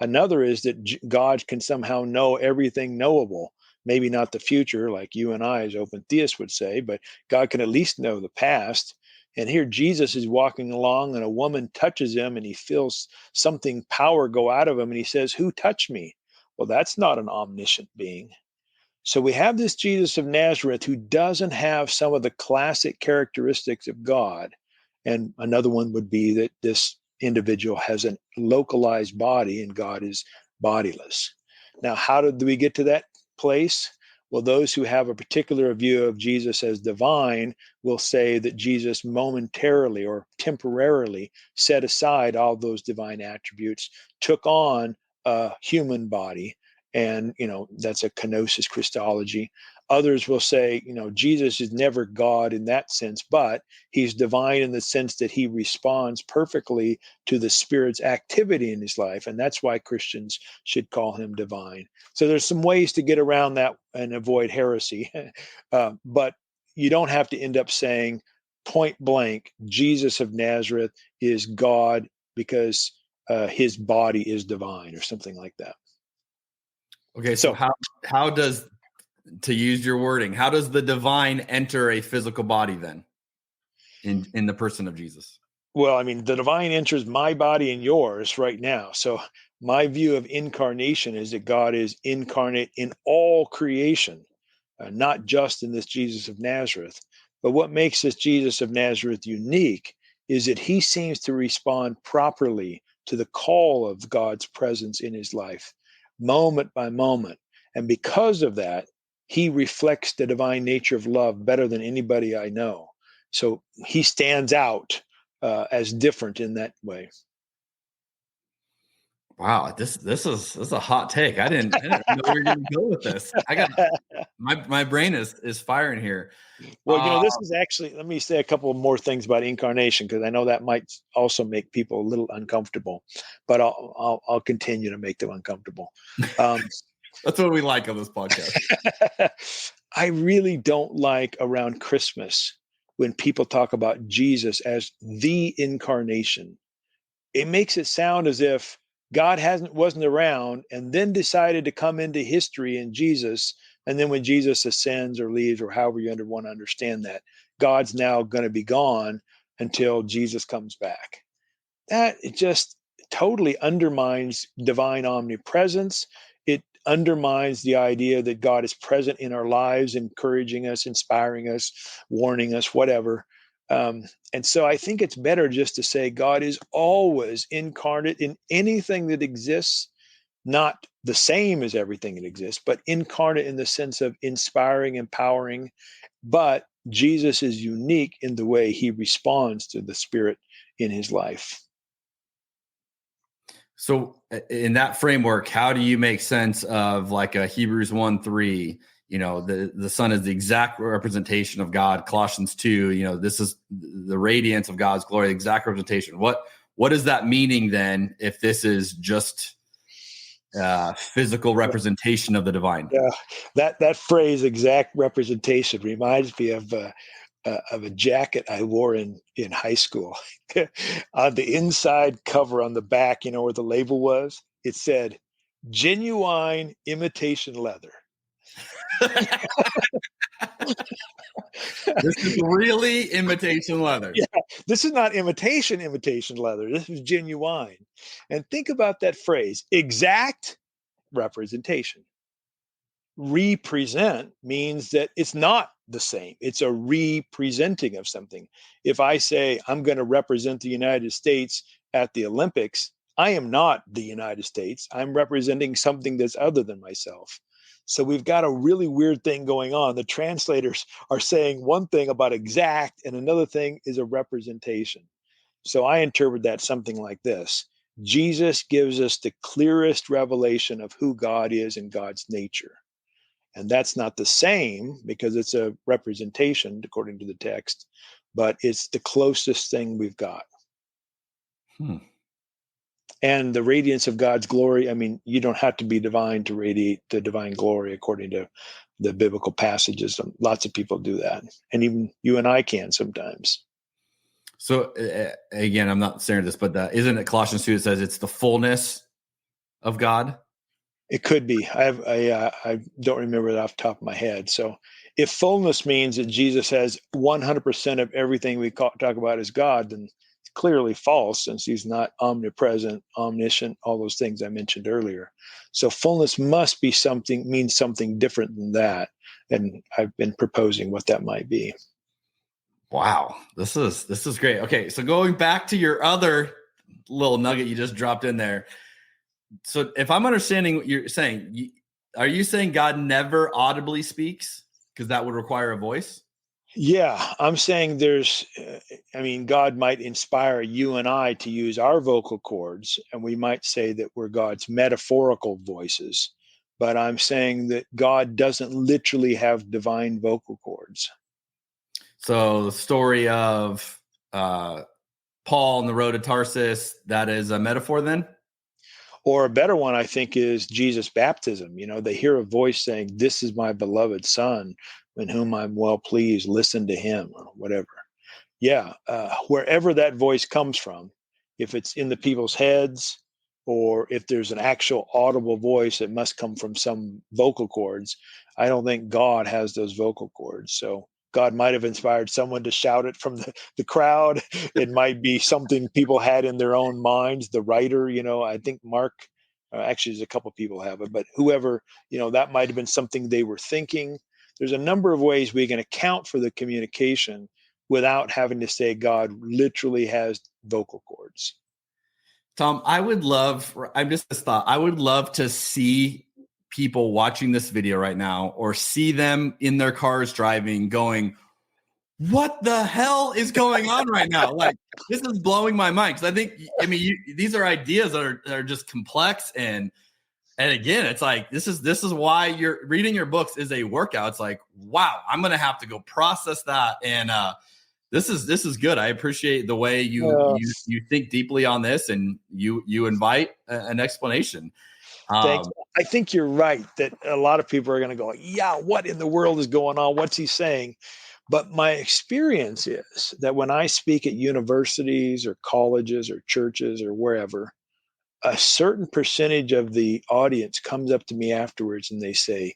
S7: Another is that God can somehow know everything knowable. Maybe not the future, like you and I as open theists would say, but God can at least know the past. And here Jesus is walking along, and a woman touches him, and he feels something, power go out of him, and he says, "Who touched me?" Well, that's not an omniscient being. So we have this Jesus of Nazareth who doesn't have some of the classic characteristics of God. And another one would be that this individual has a localized body and God is bodiless. Now, how did we get to that place? Well, those who have a particular view of Jesus as divine will say that Jesus momentarily or temporarily set aside all those divine attributes, took on a human body, and that's a kenosis Christology. Others will say, Jesus is never God in that sense, but he's divine in the sense that he responds perfectly to the Spirit's activity in his life, and that's why Christians should call him divine. So there's some ways to get around that and avoid heresy, but you don't have to end up saying point blank, Jesus of Nazareth is God because his body is divine, or something like that.
S12: Okay, so how does, to use your wording, how does the divine enter a physical body then in the person of Jesus?
S7: Well, I mean, the divine enters my body and yours right now. So my view of incarnation is that God is incarnate in all creation, not just in this Jesus of Nazareth. But what makes this Jesus of Nazareth unique is that he seems to respond properly to the call of God's presence in his life, moment by moment. And because of that, he reflects the divine nature of love better than anybody I know. So he stands out as different in that way.
S12: Wow, this is a hot take. I didn't know where you're going to go with this. I got my brain is firing here.
S7: Well, this is actually, let me say a couple more things about incarnation, because I know that might also make people a little uncomfortable, but I'll continue to make them uncomfortable.
S12: That's what we like on this podcast.
S7: I really don't like around Christmas when people talk about Jesus as the incarnation. It makes it sound as if God wasn't around and then decided to come into history in Jesus. And then when Jesus ascends or leaves, or however you want to understand that, God's now going to be gone until Jesus comes back. That it just totally undermines divine omnipresence. It undermines the idea that God is present in our lives, encouraging us, inspiring us, warning us, whatever. And so I think it's better just to say God is always incarnate in anything that exists, not the same as everything that exists, but incarnate in the sense of inspiring, empowering. But Jesus is unique in the way he responds to the Spirit in his life.
S12: So in that framework, how do you make sense of like a Hebrews 1:3? The Son is the exact representation of God. Colossians 2, this is the radiance of God's glory, the exact representation. What is that meaning then, if this is just physical representation of the divine?
S7: Yeah, that phrase, exact representation, reminds me of a jacket I wore in high school. On the inside cover, on the back, where the label was, it said, "Genuine imitation leather."
S12: This is really imitation leather.
S7: Yeah, this is not imitation leather. This is genuine. And think about that phrase, exact representation. Represent means that it's not the same. It's a representing of something. If I say I'm going to represent the United States at the Olympics, I am not the United States. I'm representing something that's other than myself. So we've got a really weird thing going on. The translators are saying one thing about exact and another thing is a representation. So I interpret that something like this. Jesus gives us the clearest revelation of who God is and God's nature. And that's not the same because it's a representation according to the text, but it's the closest thing we've got. And the radiance of God's glory, I mean, you don't have to be divine to radiate the divine glory according to the biblical passages. Lots of people do that. And even you and I can sometimes.
S12: So again, I'm not saying this, but isn't it Colossians 2 that says it's the fullness of God?
S7: It could be. I don't remember it off the top of my head. So if fullness means that Jesus has 100% of everything we talk about as God, then it's clearly false, since he's not omnipresent, omniscient, all those things I mentioned earlier. So fullness must be means something different than that. And I've been proposing what that might be.
S12: Wow. This is great. Okay. So going back to your other little nugget you just dropped in there. So if I'm understanding what you're saying, are you saying God never audibly speaks? Because that would require a voice?
S7: Yeah, I'm saying God might inspire you and I to use our vocal cords, and we might say that we're God's metaphorical voices. But I'm saying that God doesn't literally have divine vocal cords.
S12: So the story of Paul on the road to Tarsus, that is a metaphor then?
S7: Or a better one, I think, is Jesus' baptism. They hear a voice saying, "This is my beloved son, in whom I'm well pleased. Listen to him," or whatever. wherever that voice comes from, if it's in the people's heads, or if there's an actual audible voice that must come from some vocal cords, I don't think God has those vocal cords. So God might have inspired someone to shout it from the crowd. It might be something people had in their own minds. The writer, I think Mark, actually there's a couple people have it, but whoever, that might have been something they were thinking. There's a number of ways we can account for the communication without having to say God literally has vocal cords.
S12: Tom, I would love to see people watching this video right now, or see them in their cars driving going, what the hell is going on right now? Like, this is blowing my mind. Because these are ideas that are just complex. And again, it's like, this is why you're reading your books is a workout. It's like, wow, I'm going to have to go process that. And, this is good. I appreciate the way you think deeply on this, and you invite an explanation.
S7: Thanks. I think you're right that a lot of people are going to go, yeah, what in the world is going on? What's he saying? But my experience is that when I speak at universities or colleges or churches or wherever, a certain percentage of the audience comes up to me afterwards and they say,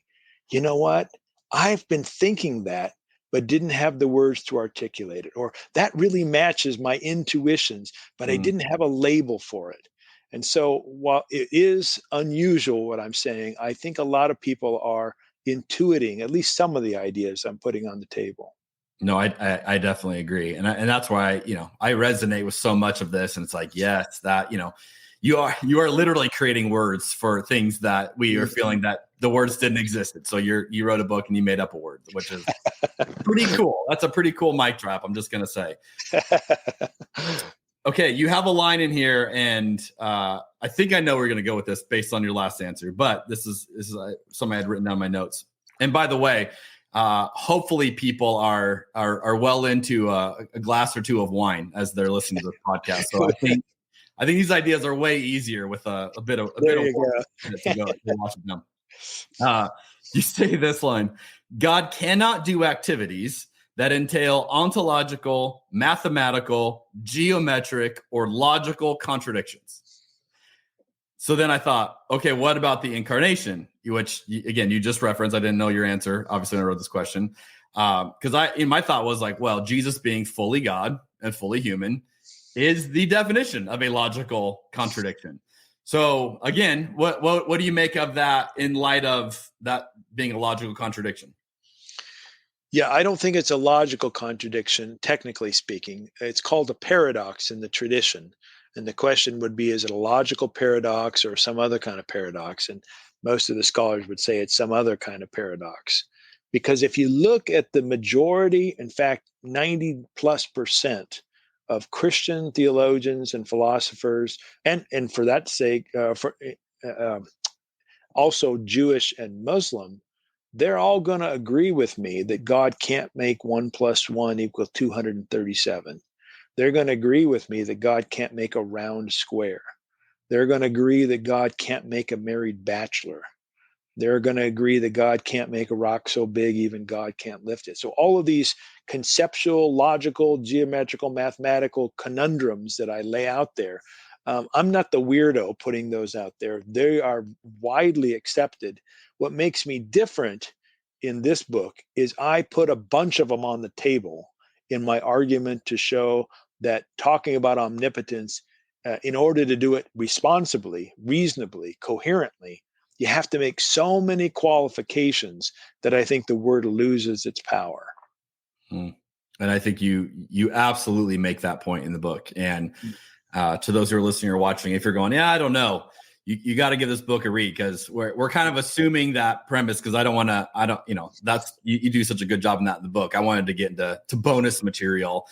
S7: you know what? I've been thinking that, but didn't have the words to articulate it. Or that really matches my intuitions, but I didn't have a label for it. And so while it is unusual what I'm saying, I think a lot of people are intuiting at least some of the ideas I'm putting on the table.
S12: No, I definitely agree. And that's why, I resonate with so much of this. And it's like, yes, that, you are literally creating words for things that we are feeling that the words didn't exist. So you wrote a book and you made up a word, which is pretty cool. That's a pretty cool mic drop, I'm just going to say. Okay, you have a line in here, and I think I know where you're going to go with this based on your last answer, but this is something I had written down in my notes. And by the way, hopefully people are well into a glass or two of wine as they're listening to this podcast. So I think these ideas are way easier with a bit of wine to go watch them. You say this line: God cannot do activities that entail ontological, mathematical, geometric, or logical contradictions. So then I thought, okay, what about the incarnation? Which, again, you just referenced. I didn't know your answer, obviously, when I wrote this question. Because my thought was like, well, Jesus being fully God and fully human is the definition of a logical contradiction. So again, what do you make of that in light of that being a logical contradiction?
S7: Yeah, I don't think it's a logical contradiction, technically speaking. It's called a paradox in the tradition. And the question would be, is it a logical paradox or some other kind of paradox? And most of the scholars would say it's some other kind of paradox. Because if you look at the majority, in fact, 90+% of Christian theologians and philosophers, and for that sake, also Jewish and Muslim, they're all going to agree with me that God can't make 1 + 1 = 237. They're going to agree with me that God can't make a round square. They're going to agree that God can't make a married bachelor. They're going to agree that God can't make a rock so big even God can't lift it. So all of these conceptual, logical, geometrical, mathematical conundrums that I lay out there, I'm not the weirdo putting those out there. They are widely accepted. What makes me different in this book is I put a bunch of them on the table in my argument to show that talking about omnipotence, in order to do it responsibly, reasonably, coherently, you have to make so many qualifications that I think the word loses its power.
S12: And I think you absolutely make that point in the book. And to those who are listening or watching, if you're going, yeah, I don't know, you got to give this book a read, because we're kind of assuming that premise, because you do such a good job in that in the book. I wanted to get into bonus material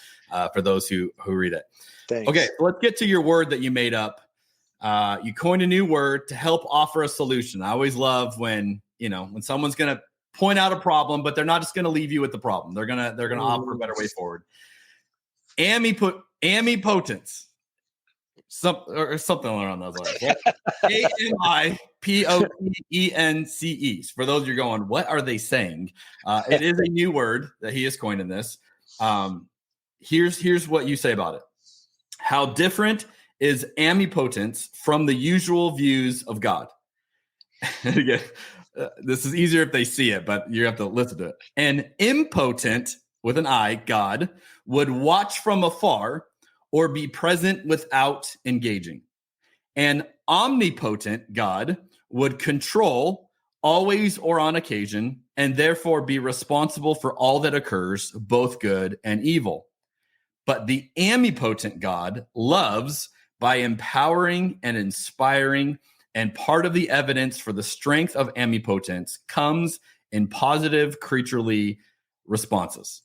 S12: for those who read it.
S7: Thanks.
S12: Okay, so let's get to your word that you made up. You coined a new word to help offer a solution. I always love when someone's going to point out a problem, but they're not just going to leave you with the problem. They're going to offer a better way forward. Omnipotence. Something around those lines. Amipotence. For those of you going, what are they saying? It is a new word that he has coined in this. Here's what you say about it. How different is omnipotence from the usual views of God? Again, this is easier if they see it, but you have to listen to it. An impotent, with an I, God, would watch from afar or be present without engaging. An omnipotent God would control always or on occasion, and therefore be responsible for all that occurs, both good and evil. But the omnipotent God loves by empowering and inspiring, and part of the evidence for the strength of omnipotence comes in positive creaturely responses.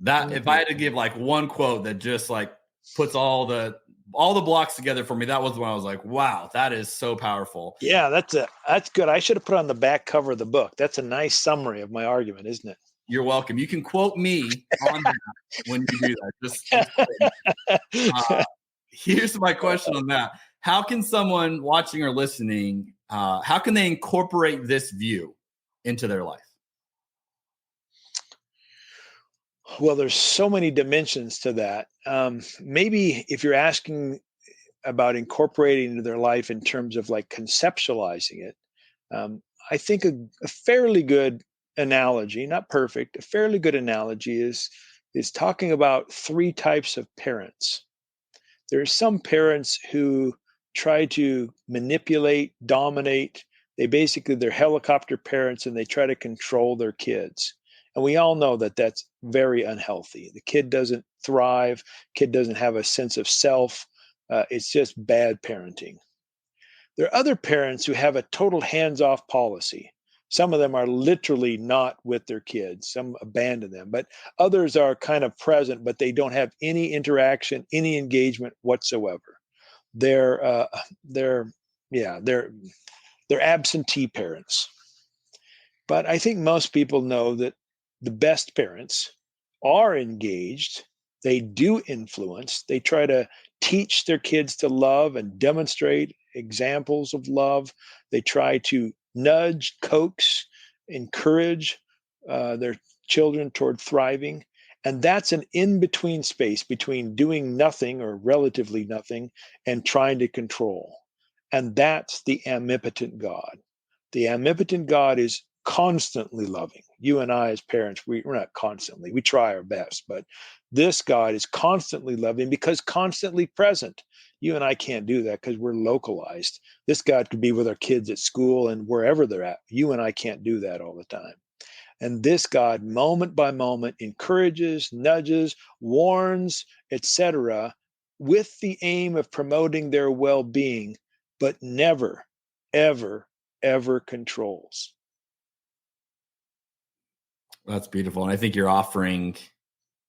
S12: That, if I had to give like one quote that just like puts all the blocks together for me, that was when I was like, wow, that is so powerful.
S7: Yeah, that's good. I should have put on the back cover of the book. That's a nice summary of my argument, isn't it?
S12: You're welcome. You can quote me on that when you do that. Just here's my question on that. How can someone watching or listening, how can they incorporate this view into their life?
S7: Well, there's so many dimensions to that. Maybe if you're asking about incorporating into their life in terms of like conceptualizing it, I think a fairly good analogy, not perfect, a fairly good analogy is talking about three types of parents. There are some parents who try to manipulate, dominate. They're helicopter parents, and they try to control their kids. And we all know that that's very unhealthy. The kid doesn't thrive. Kid doesn't have a sense of self. It's just bad parenting. There are other parents who have a total hands-off policy. Some of them are literally not with their kids. Some abandon them, but others are kind of present, but they don't have any interaction, any engagement whatsoever. They're absentee parents. But I think most people know that the best parents are engaged. They do influence. They try to teach their kids to love and demonstrate examples of love. They try to nudge, coax, encourage their children toward thriving. And that's an in-between space between doing nothing or relatively nothing and trying to control. And that's the omnipotent God. The omnipotent God is constantly loving. You and I as parents, we're not constantly, we try our best, but this God is constantly loving because constantly present. You and I can't do that because we're localized. This God could be with our kids at school and wherever they're at. You and I can't do that all the time. And this God, moment by moment, encourages, nudges, warns, etc., with the aim of promoting their well-being, but never, ever, ever controls.
S12: That's beautiful. And I think you're offering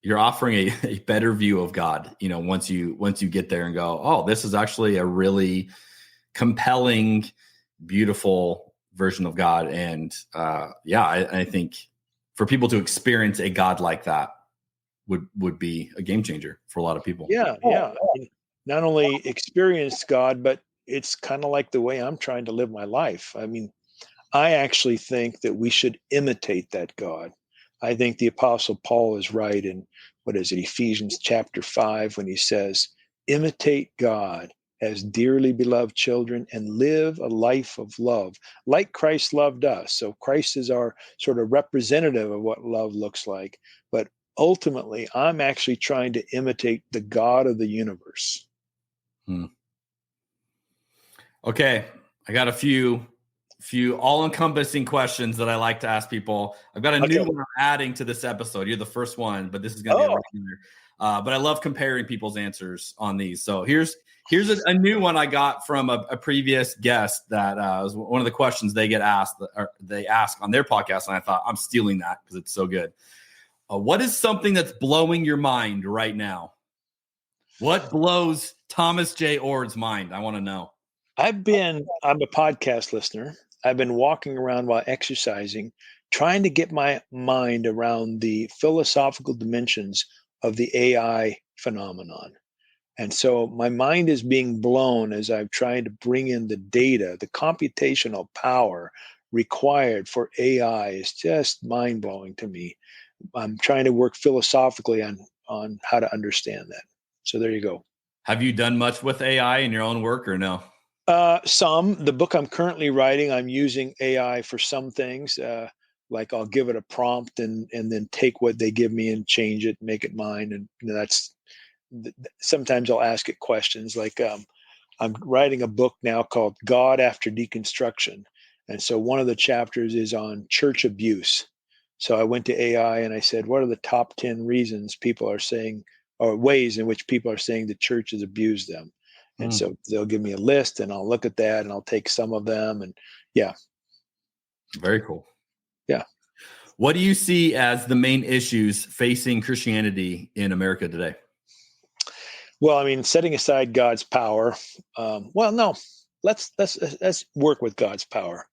S12: a better view of God, once you get there and go, oh, this is actually a really compelling, beautiful version of God. And I think for people to experience a God like that would be a game changer for a lot of people.
S7: Yeah. Not only experience God, but it's kind of like the way I'm trying to live my life. I mean, I actually think that we should imitate that God. I think the Apostle Paul is right in, Ephesians chapter 5, when he says, imitate God as dearly beloved children and live a life of love, like Christ loved us. So Christ is our sort of representative of what love looks like. But ultimately, I'm actually trying to imitate the God of the universe.
S12: Okay, I got a few all-encompassing questions that I like to ask people. I've got a new one I'm adding to this episode. You're the first one, but this is going to be a regular. But I love comparing people's answers on these. So here's a new one I got from a previous guest that was one of the questions they get asked, or they ask on their podcast, and I thought, I'm stealing that because it's so good. What is something that's blowing your mind right now? What blows Thomas Jay Oord's mind? I want to know.
S7: I'm a podcast listener. I've been walking around while exercising, trying to get my mind around the philosophical dimensions of the AI phenomenon. And so my mind is being blown as I'm trying to bring in the data. The computational power required for AI is just mind-blowing to me. I'm trying to work philosophically on on how to understand that. So there you go.
S12: Have you done much with AI in your own work or no?
S7: Some. The book I'm currently writing, I'm using AI for some things. Like I'll give it a prompt and then take what they give me and change it, make it mine. And that's sometimes I'll ask it questions like I'm writing a book now called God After Deconstruction. And so one of the chapters is on church abuse. So I went to AI and I said, what are the top 10 reasons people are saying, or ways in which people are saying the church has abused them? And so they'll give me a list and I'll look at that and I'll take some of them. And yeah.
S12: Very cool.
S7: Yeah.
S12: What do you see as the main issues facing Christianity in America today?
S7: Well, I mean, setting aside God's power. No, let's work with God's power.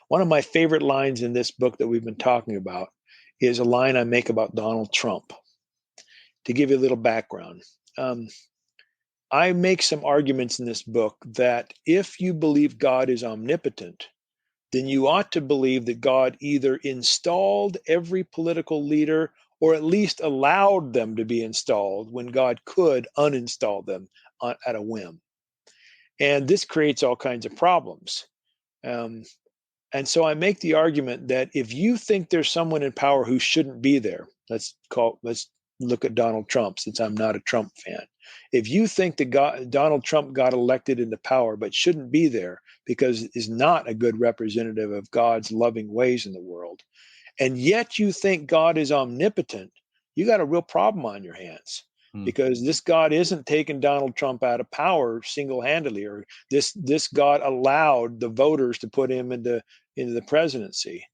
S7: One of my favorite lines in this book that we've been talking about is a line I make about Donald Trump. To give you a little background, I make some arguments in this book that if you believe God is omnipotent, then you ought to believe that God either installed every political leader or at least allowed them to be installed when God could uninstall them at a whim. And this creates all kinds of problems. And so I make the argument that if you think there's someone in power who shouldn't be there, let's look at Donald Trump, since I'm not a Trump fan. If you think that Donald Trump got elected into power but shouldn't be there because is not a good representative of God's loving ways in the world, and yet you think God is omnipotent, you got a real problem on your hands. Because this God isn't taking Donald Trump out of power single-handedly, or this God allowed the voters to put him into the presidency.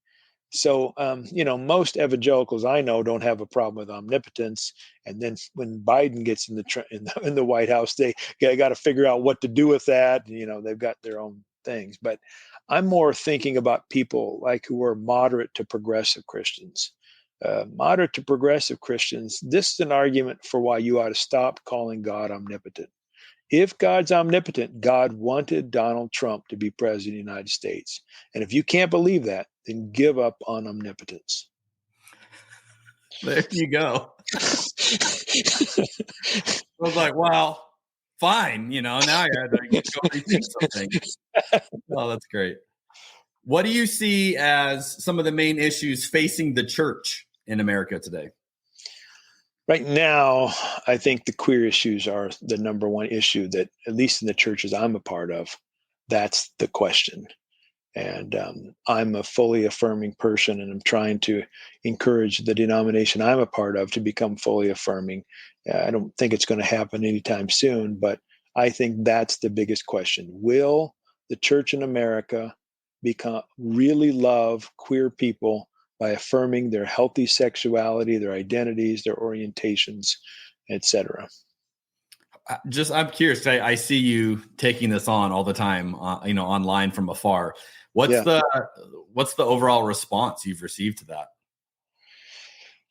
S7: So, most evangelicals I know don't have a problem with omnipotence. And then when Biden gets in the White House, they got to figure out what to do with that. They've got their own things. But I'm more thinking about people like who are moderate to progressive Christians. Moderate to progressive Christians, this is an argument for why you ought to stop calling God omnipotent. If God's omnipotent, God wanted Donald Trump to be president of the United States. And if you can't believe that, then give up on omnipotence.
S12: There you go. I was like, well, fine. Now I got to go rethink something. Oh, that's great. What do you see as some of the main issues facing the church in America today?
S7: Right now, I think the queer issues are the number one issue that, at least in the churches I'm a part of, that's the question. And I'm a fully affirming person, and I'm trying to encourage the denomination I'm a part of to become fully affirming. I don't think it's going to happen anytime soon, but I think that's the biggest question. Will the church in America really love queer people by affirming their healthy sexuality, their identities, their orientations, etc.?
S12: I'm curious. I see you taking this on all the time, online from afar. What's the overall response you've received to that?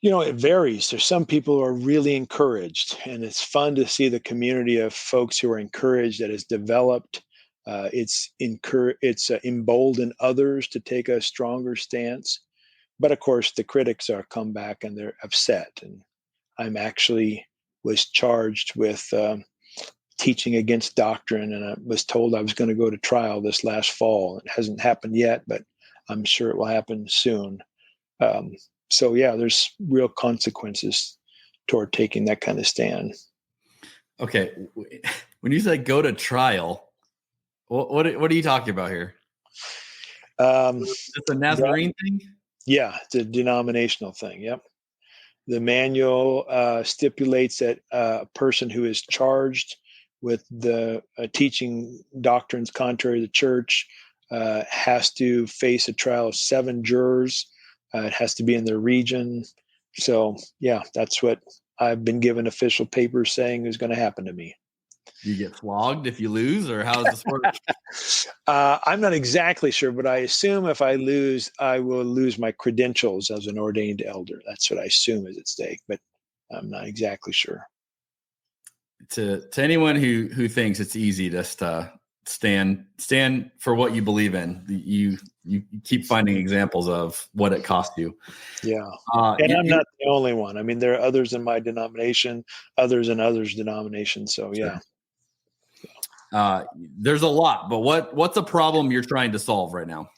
S7: It varies. There's some people who are really encouraged, and it's fun to see the community of folks who are encouraged that has developed. It's emboldened others to take a stronger stance. But of course, the critics are come back and they're upset. And I'm actually was charged with teaching against doctrine, and I was told I was going to go to trial this last fall. It hasn't happened yet, but I'm sure it will happen soon. So yeah, there's real consequences toward taking that kind of stand.
S12: Okay, when you say go to trial, what are you talking about here? It's a Nazarene thing?
S7: Yeah, it's a denominational thing. Yep. The manual stipulates that a person who is charged with the teaching doctrines contrary to the church has to face a trial of 7 jurors. It has to be in their region. So, yeah, that's what I've been given official papers saying is going to happen to me.
S12: You get flogged if you lose, or how does this work?
S7: I'm not exactly sure, but I assume if I lose, I will lose my credentials as an ordained elder. That's what I assume is at stake, but I'm not exactly sure.
S12: To anyone who thinks it's easy just to stand for what you believe in. You keep finding examples of what it cost you.
S7: Yeah. And I'm not the only one. I mean, there are others in my denomination, others in others' denominations. So yeah.
S12: There's a lot, but what's a problem you're trying to solve right now?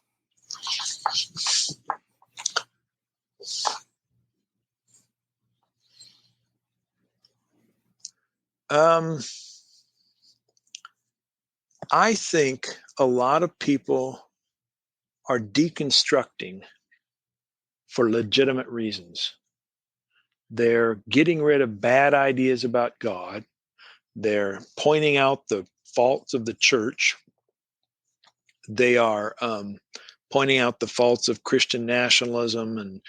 S7: I think a lot of people are deconstructing for legitimate reasons. They're getting rid of bad ideas about God. They're pointing out the faults of the church. They are pointing out the faults of Christian nationalism and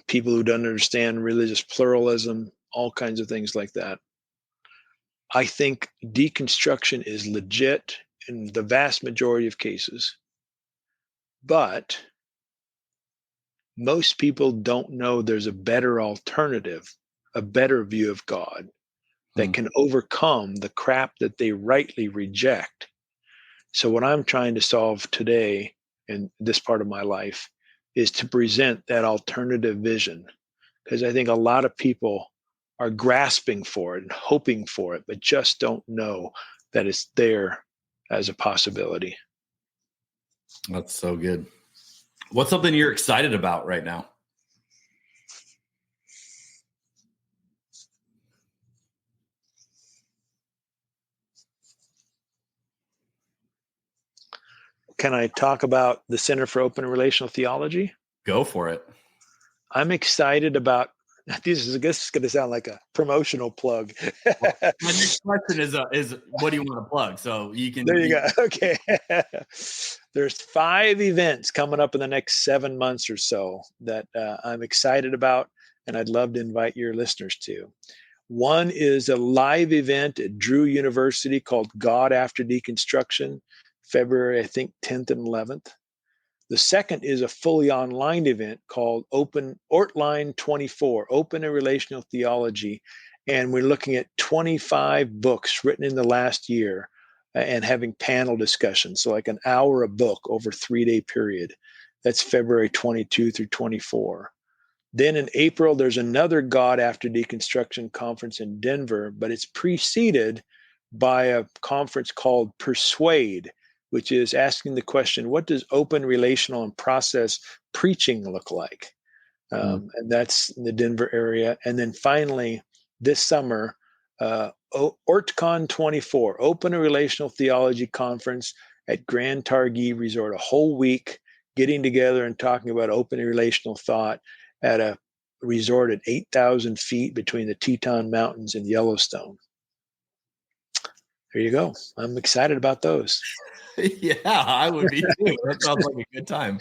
S7: people who don't understand religious pluralism, all kinds of things like that. I think deconstruction is legit in the vast majority of cases, but most people don't know there's a better alternative, a better view of God that can overcome the crap that they rightly reject. So what I'm trying to solve today in this part of my life is to present that alternative vision, because I think a lot of people are grasping for it and hoping for it, but just don't know that it's there as a possibility.
S12: That's so good. What's something you're excited about right now?
S7: Can I talk about the Center for Open and Relational Theology?
S12: Go for it.
S7: I'm excited about this. I guess it's going to sound like a promotional plug.
S12: My next question is what do you want to plug? So you can.
S7: There you go. Okay. There's 5 events coming up in the next 7 months or so that I'm excited about, and I'd love to invite your listeners to. One is a live event at Drew University called God After Deconstruction, February, I think, 10th and 11th. The second is a fully online event called Ortline 24, Open and Relational Theology. And we're looking at 25 books written in the last year and having panel discussions. So like an hour a book over a 3-day period. That's February 22 through 24. Then in April, there's another God After Deconstruction conference in Denver, but it's preceded by a conference called Persuade, which is asking the question, what does open, relational, and process preaching look like? And that's in the Denver area. And then finally, this summer, OrtCon 24, Open and Relational Theology Conference at Grand Targhee Resort, a whole week getting together and talking about open and relational thought at a resort at 8,000 feet between the Teton Mountains and Yellowstone. There you go. I'm excited about those.
S12: Yeah, I would be too. That sounds like a good time.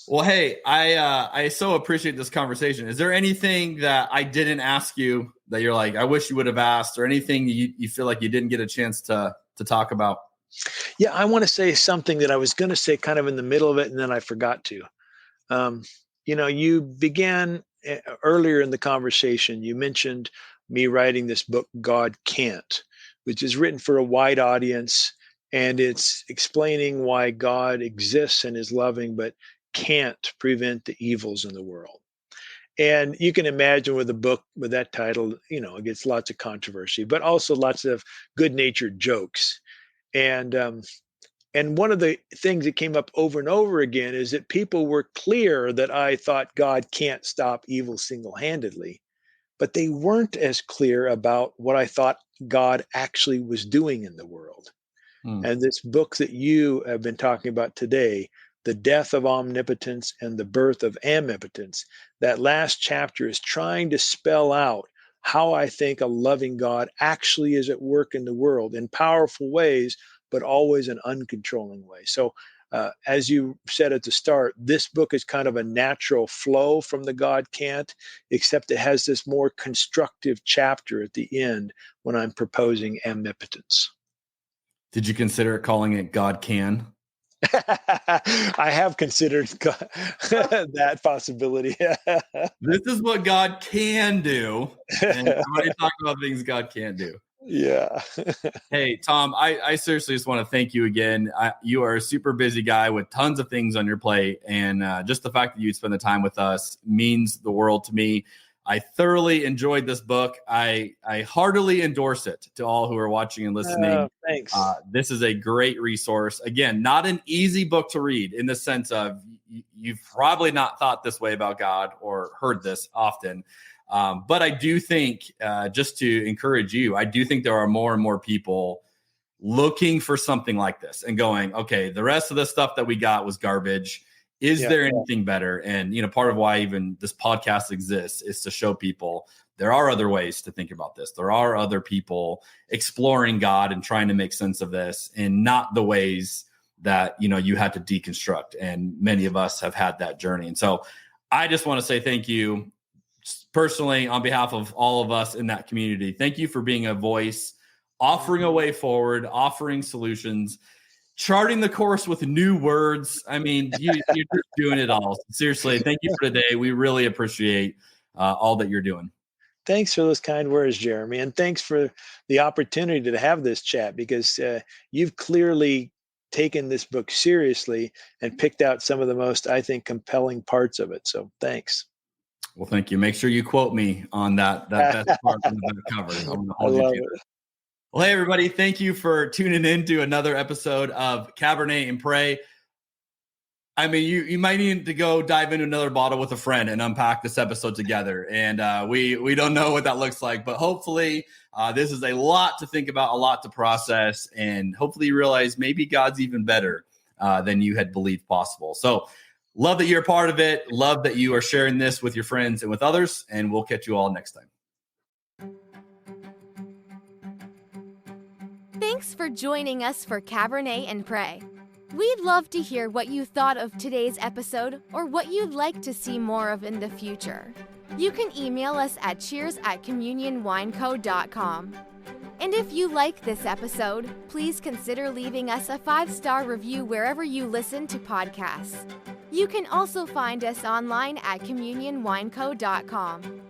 S12: Well, hey, I so appreciate this conversation. Is there anything that I didn't ask you that you're like, I wish you would have asked, or anything you feel like you didn't get a chance to talk about?
S7: Yeah, I want to say something that I was going to say kind of in the middle of it, and then I forgot to. You began earlier in the conversation, you mentioned me writing this book, God Can't, which is written for a wide audience. And it's explaining why God exists and is loving, but can't prevent the evils in the world. And you can imagine with a book with that title, it gets lots of controversy, but also lots of good-natured jokes. And one of the things that came up over and over again is that people were clear that I thought God can't stop evil single-handedly, but they weren't as clear about what I thought God actually was doing in the world. And this book that you have been talking about today, The Death of Omnipotence and the Birth of Omnipotence, that last chapter is trying to spell out how I think a loving God actually is at work in the world in powerful ways, but always in uncontrolling ways. So as you said at the start, this book is kind of a natural flow from the God Can't, except it has this more constructive chapter at the end when I'm proposing omnipotence.
S12: Did you consider calling it God Can?
S7: I have considered that possibility.
S12: This is what God can do. And I'm going to talk about things God can't do.
S7: Yeah.
S12: Hey, Tom, I seriously just want to thank you again. You are a super busy guy with tons of things on your plate. And just the fact that you'd spend the time with us means the world to me. I thoroughly enjoyed this book. I heartily endorse it to all who are watching and listening.
S7: Thanks.
S12: This is a great resource. Again, not an easy book to read in the sense of you've probably not thought this way about God or heard this often. But I do think, just to encourage you, I do think there are more and more people looking for something like this and going, okay, the rest of the stuff that we got was garbage. Is there anything better? And, part of why even this podcast exists is to show people there are other ways to think about this. There are other people exploring God and trying to make sense of this, and not the ways that, you had to deconstruct. And many of us have had that journey. And so I just want to say thank you personally on behalf of all of us in that community. Thank you for being a voice, offering a way forward, offering solutions, charting the course with new words. I mean, you're just doing it all. Seriously, thank you for today. We really appreciate all that you're doing.
S7: Thanks for those kind words, Jeremy. And thanks for the opportunity to have this chat, because you've clearly taken this book seriously and picked out some of the most, I think, compelling parts of it. So thanks.
S12: Well, thank you. Make sure you quote me on that best part of the cover.
S7: I love it.
S12: Well, hey, everybody. Thank you for tuning in to another episode of Cabernet and Pray. I mean, you might need to go dive into another bottle with a friend and unpack this episode together. And we don't know what that looks like, but hopefully this is a lot to think about, a lot to process, and hopefully you realize maybe God's even better than you had believed possible. So love that you're a part of it. Love that you are sharing this with your friends and with others, and we'll catch you all next time.
S13: Thanks for joining us for Cabernet and Pray. We'd love to hear what you thought of today's episode or what you'd like to see more of in the future. You can email us at cheers@communionwineco.com. And if you like this episode, please consider leaving us a 5-star review wherever you listen to podcasts. You can also find us online at communionwineco.com.